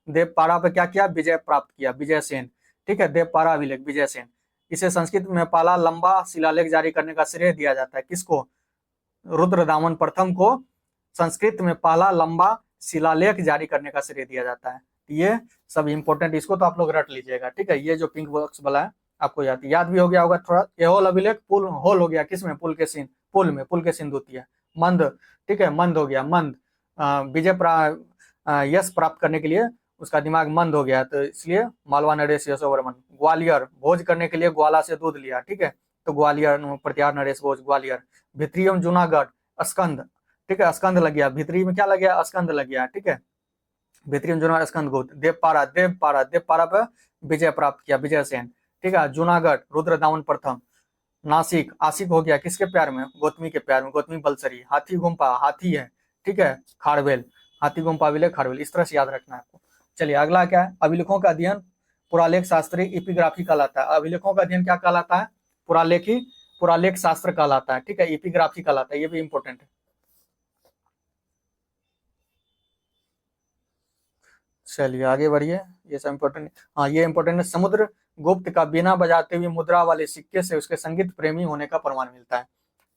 देवपारा पे क्या किया? विजय प्राप्त किया, विजय सेन। ठीक है, देवपारा अभिलेख विजय सेन। इसे संस्कृत में पहला लंबा शिलालेख जारी करने का श्रेय दिया जाता है, किसको? रुद्रदामन प्रथम को संस्कृत में पहला लंबा शिलालेख जारी करने का श्रेय दिया जाता है। ये सब इंपॉर्टेंट, इसको तो आप लोग रट लीजिएगा। ठीक है, ये जो पिंक बॉक्स वाला है आपको याद भी हो गया होगा थोड़ा। एहोल अभिलेख होल हो गया, किसमें? पुल के सिंधु द्वितीय। मंद, ठीक है, मंद हो गया, यश प्राप्त करने के लिए उसका दिमाग मंद हो गया, तो इसलिए मालवा नरेश यशोवर्मन। ग्वालियर भोज करने के लिए ग्वाला से दूध लिया। ठीक है, तो ग्वालियर प्रतिहार नरेश भोज ग्वालियर। भित्री एवं जूनागढ़ स्कंद। ठीक है, स्कंद लग गया, भित्री में क्या लग गया? स्कंद लग गया। ठीक है, भित्री एवं जूनागढ़ स्कंद गुप्त। देवपारा पे विजय प्राप्त किया, विजय सेन। ठीक है, जूनागढ़ रुद्रदामन प्रथम, नासिक, आशिक हो गया किसके प्यार में, गौतमी के प्यार में, गौतमी बलसरी। हाथी गुम्पा, हाथी है, ठीक है, खारवेल, हाथी गुम्पा अभिलेख खारवेल, इस तरह से याद रखना है आपको। चलिए अगला क्या है, अभिलेखों का अध्ययन पुरालेख शास्त्री इपिग्राफी कहलाता है। अभिलेखों का अध्ययन क्या कहलाता है, पुरालेखी, पुरालेख शास्त्र कहलाता है, ठीक है, इपिग्राफी कहलाता है, ये भी इंपॉर्टेंट है। चलिए आगे बढ़िए, ये सब इंपॉर्टेंट। हाँ ये इंपॉर्टेंट है, समुद्र गुप्त का बिना बजाते हुए मुद्रा वाले सिक्के से उसके संगीत प्रेमी होने का प्रमाण मिलता है,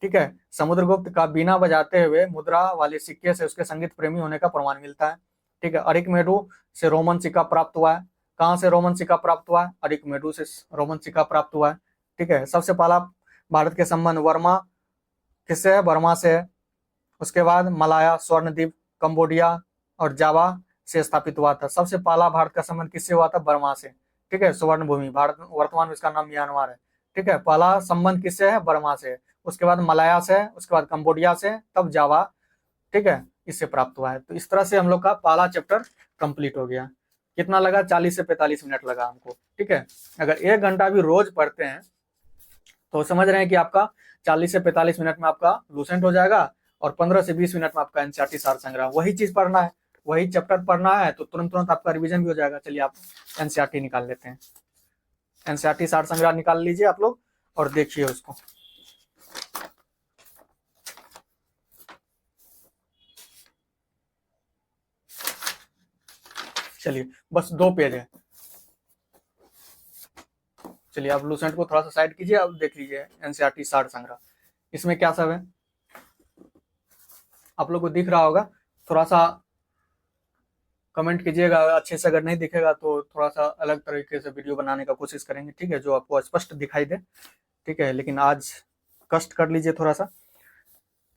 ठीक है, समुद्रगुप्त का बिना बजाते हुए मुद्रा वाले सिक्के से उसके संगीत प्रेमी होने का प्रमाण मिलता है, ठीक है। अरिकमेडु से रोमन सिक्का प्राप्त हुआ है। कहाँ से रोमन सिक्का प्राप्त हुआ है, अरिकमेडु से रोमन सिक्का प्राप्त हुआ है, ठीक है। सबसे पहला भारत के संबंध वर्मा किससे है, बर्मा से है। उसके बाद मलाया, स्वर्णद्वीप, कंबोडिया और जावा से स्थापित हुआ था। सबसे पहला भारत का संबंध किससे हुआ था, बर्मा से, ठीक है, स्वर्ण भूमि, भारत वर्तमान में इसका नाम म्यांमार है, ठीक है। पहला संबंध किससे है, बर्मा से, उसके बाद मलाया से, उसके बाद कंबोडिया से, तब जावा, ठीक है, इससे प्राप्त हुआ है। तो इस तरह से हम लोग का पहला चैप्टर कंप्लीट हो गया। कितना लगा, 40 से 45 मिनट लगा हमको, ठीक है। अगर 1 घंटा भी रोज पढ़ते हैं तो समझ रहे हैं कि आपका 40 से 45 मिनट में आपका लूसेंट हो जाएगा और 15 से 20 मिनट में आपका एनसीईआरटी सार संग्रह, वही चीज पढ़ना है, वही चैप्टर पढ़ना है, तो तुरंत तुरंत आपका रिवीजन भी हो जाएगा। चलिए आप एनसीईआरटी निकाल लेते हैं, एनसीईआरटी सार संग्रह निकाल लीजिए आप लोग और देखिए उसको। चलिए बस 2 पेज है। चलिए आप लूसेंट को थोड़ा सा साइड कीजिए, अब देख लीजिए एनसीईआरटी सार संग्रह, इसमें क्या सब है आप लोग को दिख रहा होगा। थोड़ा सा कमेंट कीजिएगा, अच्छे से अगर नहीं दिखेगा तो थोड़ा सा अलग तरीके से वीडियो बनाने का कोशिश करेंगे, ठीक है, जो आपको स्पष्ट दिखाई दे, ठीक है। लेकिन आज कष्ट कर लीजिए थोड़ा सा।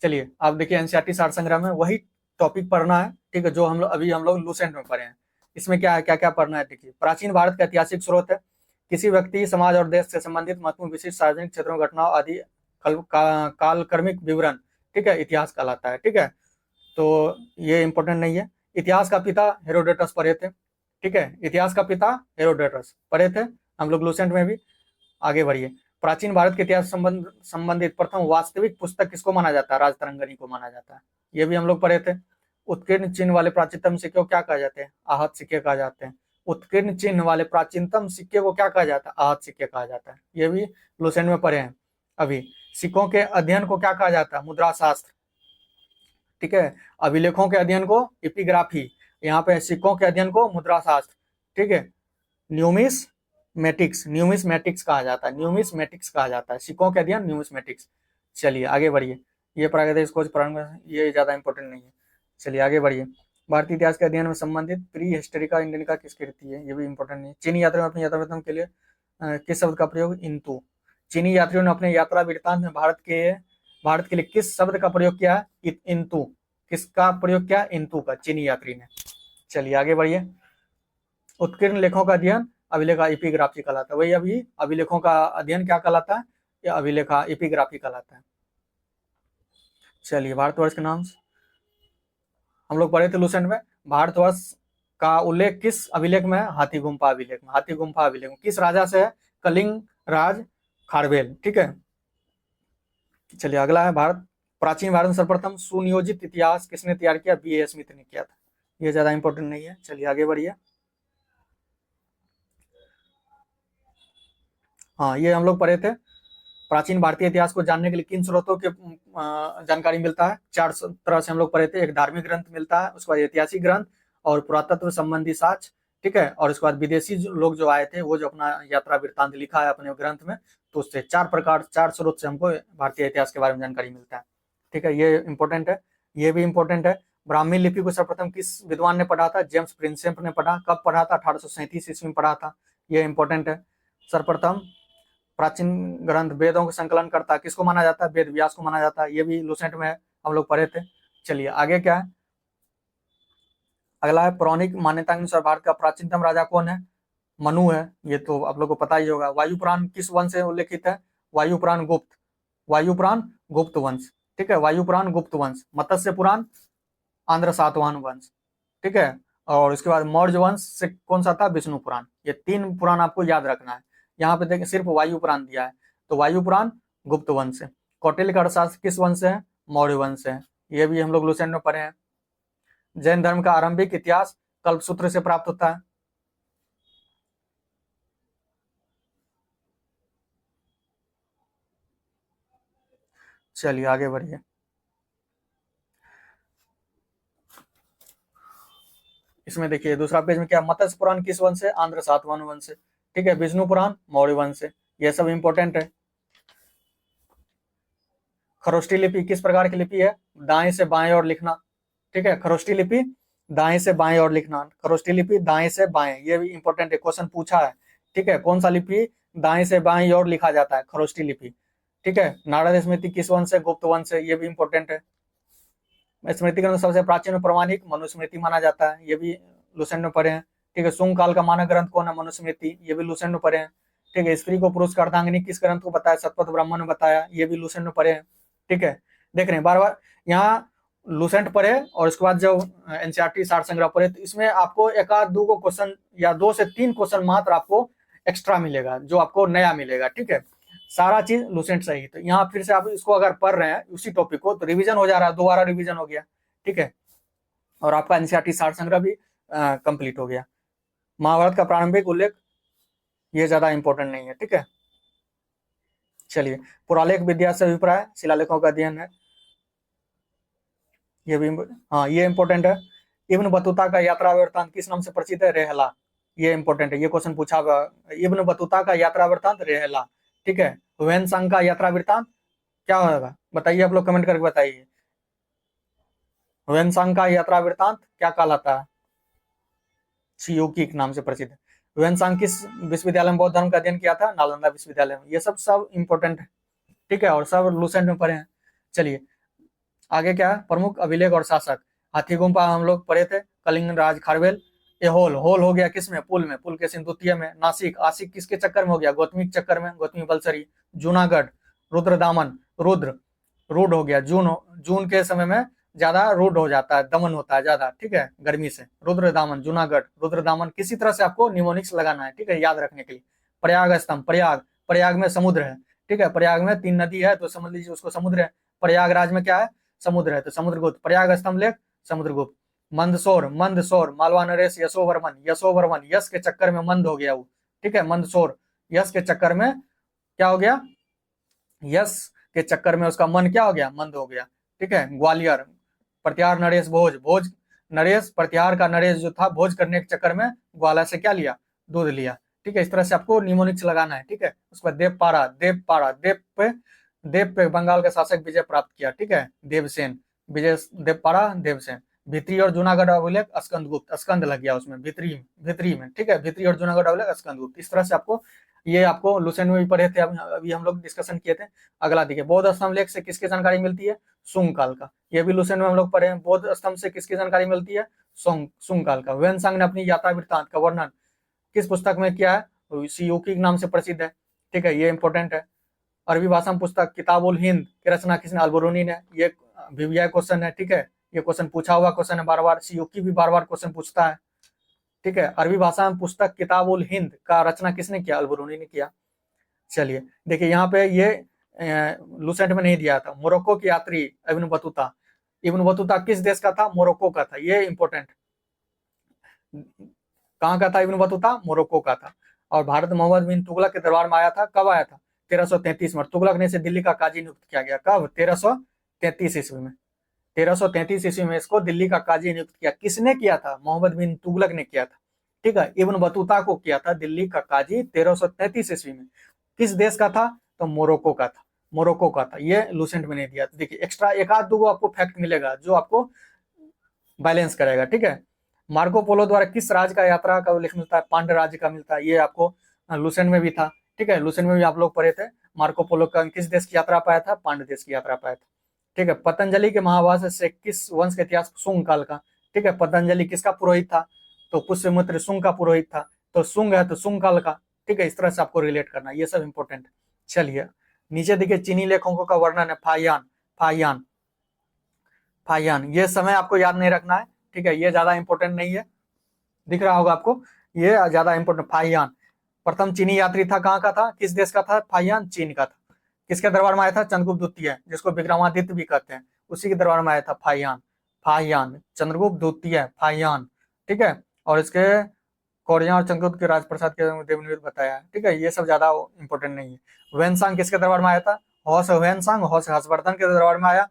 चलिए आप देखिए एनसीईआरटी सार संग्रह में वही टॉपिक पढ़ना है, ठीक है, जो हम लोग लूसेंट में पढ़े हैं। इसमें क्या है, क्या क्या पढ़ना है, देखिए। प्राचीन भारत का ऐतिहासिक स्रोत है, किसी व्यक्ति, समाज और देश से संबंधित महत्वपूर्ण विशिष्ट सार्वजनिक क्षेत्रों, घटनाओं आदि कालक्रमिक विवरण, ठीक है, इतिहास कहलाता है, ठीक है। तो ये इंपॉर्टेंट नहीं है। इतिहास का पिता हेरोडोटस पढ़े थे, ठीक है, इतिहास का पिता हेरोडोटस पढ़े थे हम लोग लूसेंट में भी। आगे बढ़िए, प्राचीन भारत के इतिहास संबंधित प्रथम वास्तविक पुस्तक किसको माना जाता है, राजतरंगिणी को माना जाता है, ये भी हम लोग पढ़े थे। उत्कीर्ण चिन्ह वाले प्राचीनतम सिक्के को क्या कहा जाते हैं, आहत सिक्के कहा जाते हैं। उत्कीर्ण चिन्ह वाले प्राचीनतम सिक्के को क्या कहा जाता है, आहत सिक्के कहा जाता है, ये भी लूसेंट में पढ़े हैं अभी। सिक्कों के अध्ययन को क्या कहा जाता है, मुद्रा शास्त्र, ठीक है। अभिलेखों के अध्ययन को एपिग्राफी, यहाँ पे सिक्कों के अध्ययन को मुद्रा शास्त्र, ठीक है। न्यूमिसमेटिक्स, न्यूमिसमेटिक्स कहा जाता है, न्यूमिसमेटिक्स कहा जाता है, सिक्कों के अध्ययन न्यूमिसमेटिक्स। चलिए आगे बढ़िए, ये प्रागैतिहासिक खोज प्रारंभ, ये ज्यादा इंपॉर्टेंट नहीं है। चलिए आगे बढ़िए, भारतीय इतिहास के अध्ययन में संबंधित प्री हिस्टोरिका इंडियनिका किसकी रीति है, ये भी इंपॉर्टेंट नहीं है। चीनी यात्रियों ने अपनी यात्रा वृत्तांत के लिए किस शब्द का प्रयोग, इंतु। चीनी यात्रियों ने अपने यात्रा वृत्तांत में भारत के लिए किस शब्द का प्रयोग किया है, इंतु। किसका प्रयोग किया, इंतु का, चीनी यात्री ने। चलिए आगे बढ़िए, उत्कीर्ण लेखों का अध्ययन अभिलेख एपिग्राफी कहलाता है, वही अभी अभिलेखों का अध्ययन क्या कहलाता है, या अभिलेखा एपिग्राफी कहलाता है। चलिए भारतवर्ष के नाम हम लोग पढ़े थे लूसेंट में, भारतवर्ष का उल्लेख किस अभिलेख में है, हाथी गुम्फा अभिलेख में, हाथी गुम्फा अभिलेख में। किस राजा से है, कलिंग राज खारवेल, ठीक है। चलिए अगला है, भारत, प्राचीन भारत में सर्वप्रथम सुनियोजित इतिहास किसने तैयार किया, बी.ए. स्मिथ ने किया था, ये ज्यादा इंपॉर्टेंट नहीं है। चलिए आगे बढ़िए, हाँ ये हम लोग पढ़े थे। प्राचीन भारतीय इतिहास को जानने के लिए किन स्रोतों के जानकारी मिलता है, 4 तरह से हम लोग पढ़े थे। एक धार्मिक ग्रंथ मिलता है, उसके बाद ऐतिहासिक ग्रंथ और पुरातत्व संबंधी साक्ष्य, ठीक है, और उसके बाद विदेशी लोग जो आए थे वो जो अपना यात्रा वृत्तांत लिखा है अपने ग्रंथ में, तो उससे 4 स्रोत से हमको भारतीय इतिहास के बारे में जानकारी मिलता है, ठीक है, ये इंपॉर्टेंट है। ये भी इंपॉर्टेंट है, ब्राह्मी लिपि को सर्वप्रथम किस विद्वान ने पढ़ा था, जेम्स प्रिंसेप ने पढ़ा, कब पढ़ा था, 1837 ईस्वी में पढ़ा था, ये इंपॉर्टेंट है। सर्वप्रथम प्राचीन ग्रंथ वेदों का संकलन करता किसको माना जाता है, वेद व्यास को माना जाता है, ये भी लूसेंट में हम लोग पढ़े थे। चलिए आगे क्या है, अगला है, पौराणिक मान्यता के अनुसार भारत का प्राचीनतम राजा कौन है, मनु है, ये तो आप लोग को पता ही होगा। वायुपुराण किस वंश से उल्लेखित है, वायुपुराण गुप्त, वायुपुराण गुप्त वंश, ठीक है, वायुपुराण गुप्त वंश। मत्स्य पुराण आंध्र सातवाहन वंश, ठीक है, और इसके बाद मौर्य वंश से कौन सा था, विष्णु पुराण। ये 3 पुराण आपको याद रखना है। यहाँ पे देखिए सिर्फ वायु पुराण दिया है, तो वायु पुराण गुप्त वंश से। कौटिल्य का अर्थशास्त्र किस वंश से है? मौर्य वंश से है। ये भी हम लोग लुसेंट में पढ़े हैं। जैन धर्म का आरंभिक इतिहास कल्पसूत्र से प्राप्त होता है। चलिए आगे बढ़िए। इसमें देखिए दूसरा पेज में क्या, मत्स्य पुराण किस वंश से? आंध्र सातवाहन वंश से। ठीक है, विष्णु पुराण मौर्य वंश से। ये सब इंपॉर्टेंट है। खरोष्टी लिपि किस प्रकार की लिपि है? दाएं से बाएं और लिखना। ठीक है, खरोष्टी लिपि दाएं से बाएं और लिखना। खरोष्टी लिपि दाएं से बाएं, ये भी इंपॉर्टेंट है, क्वेश्चन पूछा है। ठीक है, कौन सा लिपि दाएं से बाएं और लिखा जाता है? खरोष्टी लिपि। ठीक है, नारद स्मृति किस वंश से? गुप्त वंश से। ये भी इंपॉर्टेंट है। स्मृति ग्रंथ सबसे प्राचीन और प्रमाणिक मनुस्मृति माना जाता है। ये भी लुसेंट में पढ़े हैं। ठीक है, शुंग काल का मानक ग्रंथ कौन है? मनुस्मृति। ये भी लुसेंट में पढ़े हैं। ठीक है, स्त्री को पुरुष का अर्धांगिनी किस ग्रंथ को बताया? शतपथ ब्राह्मण ने बताया। ये भी लुसेंट में पढ़े हैं। ठीक है, देख रहे हैं बार बार यहाँ लुसेंट पढ़े और उसके बाद जब एनसीईआरटी सार संग्रह पढ़े तो इसमें आपको एक आध दो को क्वेश्चन या 2 से 3 क्वेश्चन मात्र आपको एक्स्ट्रा मिलेगा, जो आपको नया मिलेगा। ठीक है, सारा चीज लुसेंट सही। तो यहाँ फिर से आप इसको अगर पढ़ रहे हैं उसी टॉपिक को तो रिवीजन हो जा रहा है, दोबारा रिवीजन हो गया। ठीक है, और आपका एनसीईआरटी सार संग्रह भी कंप्लीट हो गया। महाभारत का प्रारंभिक उल्लेख ये ज्यादा इंपॉर्टेंट नहीं है। ठीक है, चलिए पुरालेख विद्या से अभिप्राय शिलालेखों का अध्ययन है। ये भी हाँ ये इंपॉर्टेंट है। इब्न बतूता का यात्रा वृत्तांत किस नाम से प्रसिद्ध है? रेहला। ये इंपॉर्टेंट है, ये क्वेश्चन पूछा हुआ। इब्न बतूता का यात्रा वृत्तांत रेहला। ठीक है, ह्वेनसांग का यात्रा वृत्तांत क्या होगा? बताइए, आप लोग कमेंट करके बताइए। ह्वेनसांग का यात्रा वृत्तांत क्या कहलाता है? शियोकी के नाम से प्रसिद्ध है। ह्वेनसांग किस विश्वविद्यालय में बौद्ध धर्म का अध्ययन किया था? नालंदा विश्वविद्यालय में। ये सब इंपॉर्टेंट है। ठीक है, और सब लुसेंट में पढ़े हैं। चलिए आगे क्या है? प्रमुख अभिलेख और शासक। हाथी गुम्फा हम लोग पढ़े थे। कलिंग राज खारवेल। एहोल, होल हो गया किसमें? पुल में, पुल के सिंधुतीय में। नासिक, आसिक किसके चक्कर में हो गया? गौतमी के चक्कर में, गौतमी बलसरी। जूनागढ़, रुद्रदामन, रुद्र, रूड हो गया। जून के समय में ज्यादा रूड हो जाता है, दमन होता है ज्यादा। ठीक है, गर्मी से। रुद्रदामन, जूनागढ़, रुद्रदामन। किसी तरह से आपको निमोनिक्स लगाना है। ठीक है, याद रखने के लिए। प्रयाग स्तंभ, प्रयाग, प्रयाग में समुद्र है। ठीक है, प्रयाग में 3 नदी है तो समझ लीजिए उसको समुद्र है। प्रयागराज में क्या है? समुद्र है तो समुद्रगुप्त। प्रयाग स्तंभ लेख समुद्रगुप्त। मंदसौर, मंदसौर, मालवा नरेश यशोवर्मन, यशोवर्मन, यश के चक्कर में मंद हो गया वो। ठीक है, मंदसौर, यश के चक्कर में क्या हो गया? यश के चक्कर में उसका मन क्या हो गया? मंद हो गया। ठीक है, ग्वालियर, प्रत्यार नरेश भोज, भोज नरेश, प्रत्यार का नरेश जो था भोज करने के चक्कर में ग्वाला से क्या लिया? दूध लिया। ठीक है, इस तरह से आपको निमोनिक्स लगाना है। ठीक है, उसके बाद देवपारा, देवपारा, देव पे बंगाल का शासक विजय प्राप्त किया। ठीक है, देवसेन, विजय, देवपारा, देवसेन। भित्री और जूनागढ़ अभिलेख स्कंदगुप्त, स्कंद लग गया उसमें, भित्री में। ठीक है, भित्री और जूनागढ़ अभिलेख स्कंदगुप्त। इस तरह से आपको, ये आपको लुसेंट में भी पढ़े थे, अभी हम लोग डिस्कशन किए थे। अगला देखिए, बौद्ध स्तंभ लेख से किसकी जानकारी मिलती है? शुंग काल का। ये भी लुसेंट में हम लोग पढ़े हैं। बौद्ध स्तंभ से किसकी जानकारी मिलती है? शुंग काल का। ह्वेनसांग ने अपनी यात्रा वृत्तांत का वर्णन किस पुस्तक में किया है? शियोकी के नाम से प्रसिद्ध है। ठीक है, ये इंपॉर्टेंट है। अरबी भाषा में पुस्तक किताबुल हिंद की रचना किसने? अल-बिरूनी ने। ये वीवीआई क्वेश्चन है। ठीक है, ये क्वेश्चन पूछा हुआ क्वेश्चन है बार बार। शियोकी भी बार बार क्वेश्चन पूछता है। ठीक है, अरबी भाषा में पुस्तक किताबुल हिंद का रचना किसने किया? अल-बिरूनी ने किया। चलिए देखिए, यहाँ पे ये लुसेंट में नहीं दिया था। मोरक्को की यात्री इब्न बतूता। इब्न बतूता किस देश का था? मोरक्को का था। ये इंपॉर्टेंट, कहाँ का था इब्न बतूता? मोरक्को का था। और भारत मोहम्मद बिन तुगलक के दरबार में आया था। कब आया था? 1333 में। तुगलक ने इसे दिल्ली का काजी नियुक्त किया गया। कब? 1333 ईस्वी में। 1333 ईस्वी में इसको दिल्ली का काजी नियुक्त किया। किसने किया था? मोहम्मद बिन तुगलक ने किया था। ठीक है, इब्न बतूता को किया था दिल्ली का काजी 1333 ईस्वी में। किस देश का था? तो मोरक्को का था। मोरक्को का था। ये लुसेंट में नहीं दिया। देखिए एक्स्ट्रा एक आध दो आपको फैक्ट मिलेगा जो आपको बैलेंस करेगा। ठीक है, मार्को पोलो द्वारा किस राज्य का यात्रा का उल्लेख मिलता है? पांड्य राज्य का मिलता है। ये आपको लुसेंट में भी था। ठीक है, लुसेंट में भी आप लोग पढ़े थे। मार्को पोलो का किस देश की यात्रा पाया था? पांड्य देश की यात्रा पाया था। ठीक है, पतंजलि के महाभाष्य से किस वंश का इतिहास? शुंग काल का। ठीक है, पतंजलि किसका पुरोहित था? तो पुष्यमित्र शुंग का पुरोहित था। तो शुंग है तो शुंग काल का। ठीक है, इस तरह से आपको रिलेट करना, ये सब इंपॉर्टेंट। चलिए नीचे देखिए, चीनी लेखकों का वर्णन है। फाहियान, फाहियान, फाहियान। ये समय आपको याद नहीं रखना है। ठीक है, ये ज्यादा इंपॉर्टेंट नहीं है, दिख रहा होगा आपको, ये ज्यादा इंपॉर्टेंट। फाहियान प्रथम चीनी यात्री था। कहाँ का था? किस देश का था? फाहियान चीन का था। किसके दरबार में आया था? चंद्रगुप्त द्वितीय, जिसको विक्रमादित्य भी कहते हैं, उसी के दरबार में आया था फाहियान। फाहियान, चंद्रगुप्त द्वितीय, फाहियान, ठीक है। और इसके कौड़िया और चंद्रगुप्त के राजप्रसाद के देवनिवेद बताया है, ठीक है। ये सब ज्यादा इंपॉर्टेंट नहीं है। ह्वेनसांग किसके दरबार में आया था? हौस ह्वेनसांग, हौस हर्षवर्धन के दरबार में आया,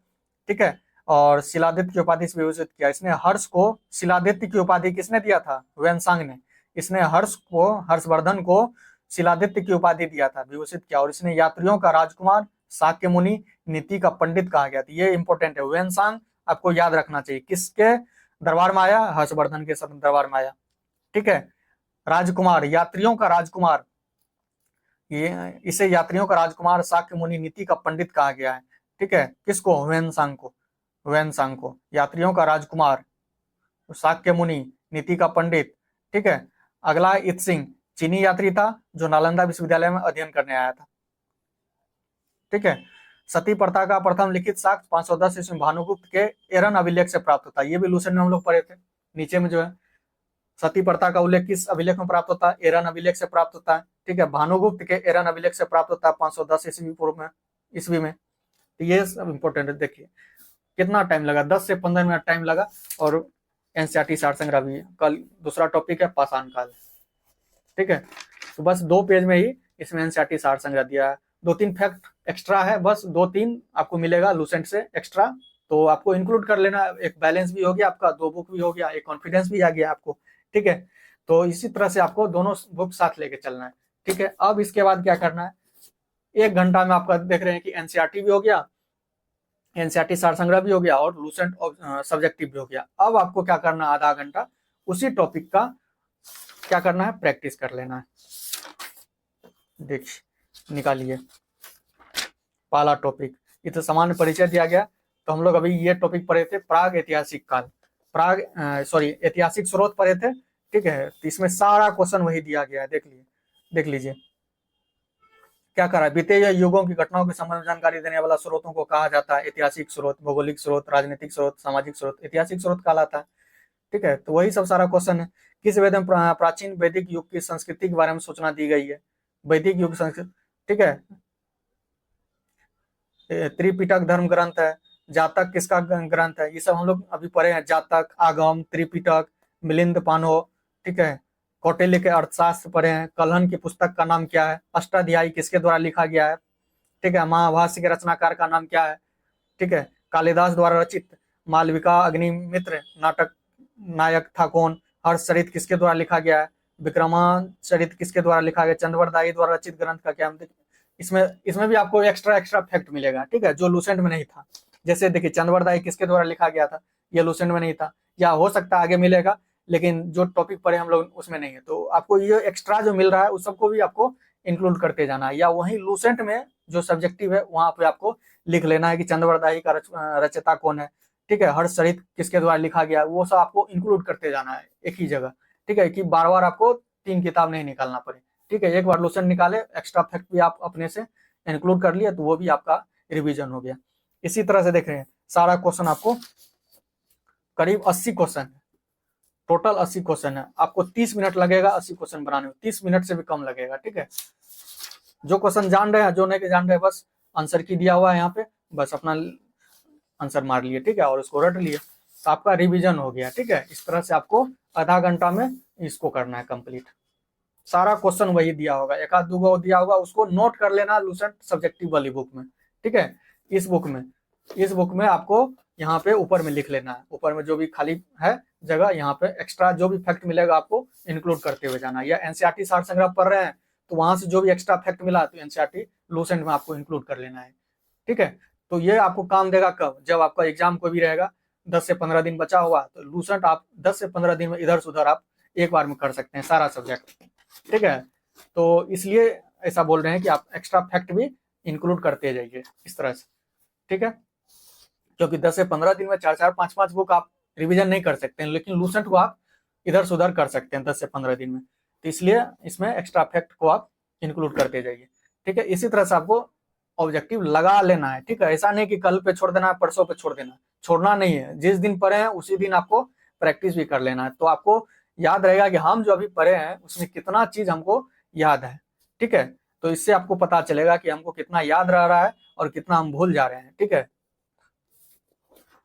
ठीक है। और शिलादित्य की उपाधि से विभूषित किया। इसने हर्ष को शिलादित्य की उपाधि किसने दिया था? ह्वेनसांग ने। इसने हर्षवर्धन को शिलादित्य की उपाधि दिया था, विभूषित किया। और इसने यात्रियों का राजकुमार, शाक्य मुनि, नीति का पंडित कहा गया था। ये इंपॉर्टेंट है। ह्वेनसांग आपको याद रखना चाहिए। किसके दरबार में आया? हर्षवर्धन के दरबार में आया, ठीक है। राजकुमार, यात्रियों का राजकुमार, ये इसे यात्रियों का राजकुमार, शाक्य मुनि, नीति का पंडित कहा गया है, ठीक है। किसको? ह्वेनसांग को। ह्वेनसांग को यात्रियों का राजकुमार, शाक्य मुनि, नीति का पंडित, ठीक है। अगला इत्सिंग, चीनी यात्री था जो नालंदा विश्वविद्यालय में अध्ययन करने आया था, ठीक है। सती प्रथा का प्रथम लिखित साक्ष्य 510 ईस्वी भानुगुप्त के एरन अभिलेख से प्राप्त होता है। ये भी लूसेंट में हम लोग पढ़े थे। नीचे में जो है सती प्रथा का उल्लेख किस अभिलेख में प्राप्त होता है? एरन अभिलेख से प्राप्त होता है, ठीक है। भानुगुप्त के एरन अभिलेख से प्राप्त होता है 510 ईस्वी में। तो ये सब इंपॉर्टेंट है। देखिए कितना टाइम लगा, 10 से 15 मिनट टाइम लगा। और एनसीईआरटी सार संग्रह भी है। कल दूसरा टॉपिक है पाषाण काल, ठीक है। तो बस 2 पेज में ही इसमें एनसीईआरटी सार संग्रह दिया है। 2-3 फैक्ट एक्स्ट्रा है, बस 2-3 आपको मिलेगा लूसेंट से एक्स्ट्रा, तो आपको इंक्लूड कर लेना। एक बैलेंस भी हो गया आपका, 2 बुक भी हो गया, एक कॉन्फिडेंस भी आ गया आपको, ठीक है। तो इसी तरह से आपको दोनों बुक साथ लेके चलना है, ठीक है। अब इसके बाद क्या करना है? 1 घंटा में आपका देख रहे हैं कि एनसीईआरटी भी हो गया, एनसीईआरटी सार संग्रह भी हो गया, और लूसेंट सब्जेक्टिव भी हो गया। अब आपको क्या करना है? आधा घंटा उसी टॉपिक का क्या करना है? प्रैक्टिस कर लेना है। देखिए निकालिए पहला टॉपिक, इधर सामान्य परिचय दिया गया। तो हम लोग अभी ये टॉपिक पढ़े थे, प्राग ऐतिहासिक काल, ऐतिहासिक स्रोत पढ़े थे, ठीक है। तो इसमें सारा क्वेश्चन वही दिया गया है, देख लीजिए क्या करा है। बीते युगों की घटनाओं के संबंध में जानकारी देने वाला स्रोतों को कहा जाता है ऐतिहासिक स्रोत, भौगोलिक स्रोत, राजनीतिक स्रोत, सामाजिक स्रोत, ऐतिहासिक स्रोत कहलाता है, ठीक है। तो वही सब सारा क्वेश्चन है। किस वेद में प्राचीन वैदिक युग की संस्कृति के बारे में सूचना दी गई है? वैदिक युग संस्कृति, ठीक है। त्रिपिटक धर्म ग्रंथ है। जातक किसका ग्रंथ है? ये सब हम लोग अभी पढ़े हैं। जातक, आगम, त्रिपिटक, मिलिंद पानो, ठीक है। कौटिल्य के अर्थशास्त्र पढ़े हैं। कलहन की पुस्तक का नाम क्या है? अष्टाध्यायी किसके द्वारा लिखा गया है? ठीक है। महाभाष्य के रचनाकार का नाम क्या है? ठीक है। कालिदास द्वारा रचित मालविका अग्निमित्र नाटक नायक था कौन? हर्षचरित किसके द्वारा लिखा गया है? विक्रमाचरित किसके द्वारा लिखा गया? चंद्रवरदायी द्वारा रचित ग्रंथ का क्या? इसमें भी आपको एक्स्ट्रा फैक्ट मिलेगा, ठीक है, जो लूसेंट में नहीं था। जैसे देखिए चंद्रवरदायी किसके द्वारा लिखा गया था? ये लूसेंट में नहीं था, या हो सकता है आगे मिलेगा, लेकिन जो टॉपिक पढ़े हम लोग उसमें नहीं है। तो आपको ये एक्स्ट्रा जो मिल रहा है उस सबको भी आपको इंक्लूड करते जाना है, या वही लूसेंट में जो सब्जेक्टिव है वहां पे आपको लिख लेना है कि चंद्रवरदायी का रचयिता कौन है, ठीक है। हर्षचरित किसके द्वारा लिखा गया, वो सब आपको इंक्लूड करते जाना है एक ही जगह, ठीक है, कि बार बार आपको 3 किताब नहीं निकालना पड़े, ठीक है। एक बार लूसेंट निकाले, एक्स्ट्रा फैक्ट भी आप अपने से इंक्लूड कर लिया, तो वो भी आपका रिवीजन हो गया। इसी तरह से देख रहे हैं सारा क्वेश्चन आपको करीब 80 क्वेश्चन है, टोटल 80 क्वेश्चन है। आपको 30 मिनट लगेगा 80 क्वेश्चन बनाने में, 30 मिनट से भी कम लगेगा, ठीक है। जो क्वेश्चन जान रहे हैं, जो नहीं जान रहे हैं, बस आंसर की दिया हुआ है यहाँ पे, बस अपना आंसर मार लिए, ठीक है, और उसको रट लिए, तो आपका रिवीजन हो गया, ठीक है। इस तरह से आपको आधा घंटा में इसको करना है कंप्लीट। सारा क्वेश्चन वही दिया होगा, एक आध दो दिया होगा, उसको नोट कर लेना लूसेंट सब्जेक्टिव वाली बुक में, ठीक है। इस बुक में आपको यहाँ पे ऊपर में लिख लेना है, ऊपर में जो भी खाली है जगह, यहाँ पे एक्स्ट्रा जो भी फैक्ट मिलेगा आपको इंक्लूड करते हुए जाना। या एनसीईआरटी सार संग्रह पढ़ रहे हैं तो वहां से जो भी एक्स्ट्रा फैक्ट मिला तो एनसीईआरटी लूसेंट में आपको इंक्लूड कर लेना है, ठीक है। तो ये आपको काम देगा कब? जब आपका एग्जाम कोई भी रहेगा, 10 से 15 दिन बचा हुआ, तो लूसेंट आप 10 से 15 दिन में इधर से उधर आप एक बार में कर सकते हैं सारा सब्जेक्ट, ठीक है। तो इसलिए ऐसा बोल रहे हैं कि आप एक्स्ट्रा फैक्ट भी इंक्लूड करते जाइए इस तरह से, ठीक है। क्योंकि 10 से 15 दिन में 4-4, 5-5 बुक आप रिवीजन नहीं कर सकते हैं, लेकिन लूसेंट को आप इधर से उधर कर सकते हैं 10 से 15 दिन में। तो इसलिए इसमें एक्स्ट्रा फैक्ट को आप इंक्लूड करते जाइए, ठीक है। इसी तरह से आपको ऑब्जेक्टिव लगा लेना है, ठीक है। ऐसा नहीं कि कल पे छोड़ देना है, परसों पे छोड़ देना, छोड़ना नहीं है। जिस दिन पढ़े हैं उसी दिन आपको प्रैक्टिस भी कर लेना है, तो आपको याद रहेगा कि हम जो अभी पढ़े हैं उसमें कितना चीज हमको याद है, ठीक है। तो इससे आपको पता चलेगा कि हमको कितना याद रह रहा है और कितना हम भूल जा रहे हैं, ठीक है।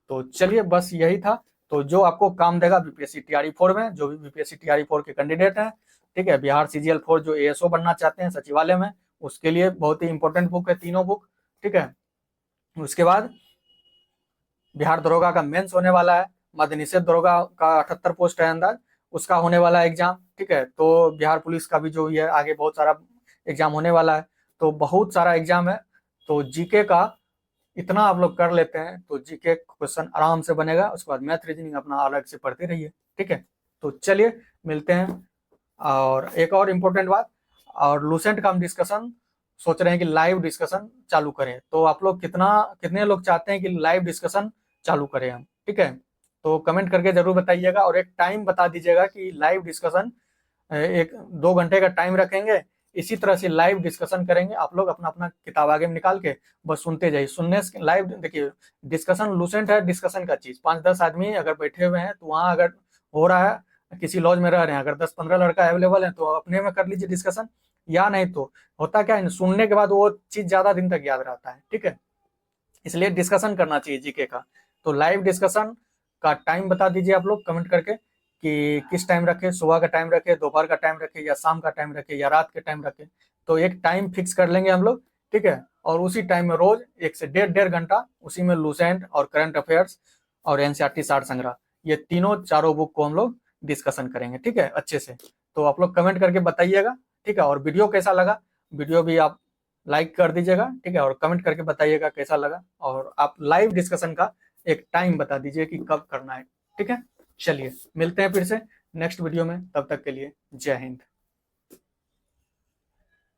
तो चलिए बस यही था। तो जो आपको काम देगा बीपीएससी टीआरई 4 में, जो भी बीपीएससी टीआरई 4 के कैंडिडेट हैं, ठीक है, बिहार सीजीएल 4 जो एएसओ बनना चाहते हैं सचिवालय में, उसके लिए बहुत ही इंपॉर्टेंट बुक है तीनों बुक, ठीक है। उसके बाद बिहार दरोगा का मेंस होने वाला है, मद्य निषेध दरोगा का 78 पोस्ट है अंदाज, उसका होने वाला है एग्जाम, ठीक है। तो बिहार पुलिस का भी जो है आगे बहुत सारा एग्जाम होने वाला है, तो बहुत सारा एग्जाम है। तो जीके का इतना आप लोग कर लेते हैं तो जीके क्वेश्चन आराम से बनेगा। उसके बाद मैथ रीजनिंग अपना अलग से पढ़ते रहिए, ठीक है। तो चलिए मिलते हैं। और एक और इम्पोर्टेंट बात, और लूसेंट का हम डिस्कशन सोच रहे हैं कि लाइव डिस्कशन चालू करें। तो आप लोग कितने लोग चाहते हैं कि लाइव डिस्कशन चालू करें हम, ठीक है। तो कमेंट करके जरूर बताइएगा और एक टाइम बता दीजिएगा कि लाइव डिस्कशन 1-2 घंटे का टाइम रखेंगे, इसी तरह से लाइव डिस्कशन करेंगे। आप लोग अपना अपना किताब आगे में निकाल के बस सुनते जाइए। सुनने से लाइव देखिए, डिस्कशन लूसेंट है, डिस्कशन का चीज 5-10 आदमी अगर बैठे हुए हैं तो वहां अगर हो रहा है, किसी लॉज में रह रहे हैं, अगर 10-15 लड़का अवेलेबल है तो अपने में कर लीजिए डिस्कशन, या नहीं तो होता क्या है, सुनने के बाद वो चीज ज्यादा दिन तक याद रहता है, ठीक है। इसलिए डिस्कशन करना चाहिए जीके का। तो लाइव डिस्कशन का टाइम बता दीजिए आप लोग कमेंट करके कि किस टाइम रखे, सुबह का टाइम रखे, दोपहर का टाइम रखे, या शाम का टाइम रखे, या रात के टाइम रखे। तो एक टाइम फिक्स कर लेंगे हम लोग, ठीक है। और उसी टाइम में रोज 1 से 1.5 घंटा उसी में लूसेंट और करंट अफेयर्स और एनसीईआरटी सार संग्रह, ये तीनों चारों बुक को हम लोग डिस्कशन करेंगे, ठीक है, अच्छे से। तो आप लोग कमेंट करके बताइएगा, ठीक है। और वीडियो कैसा लगा, वीडियो भी आप लाइक कर दीजिएगा, ठीक है। और कमेंट करके बताइएगा कैसा लगा, और आप लाइव डिस्कशन का एक टाइम बता दीजिए कि कब करना है, ठीक है। चलिए मिलते हैं फिर से नेक्स्ट वीडियो में, तब तक के लिए जय हिंद।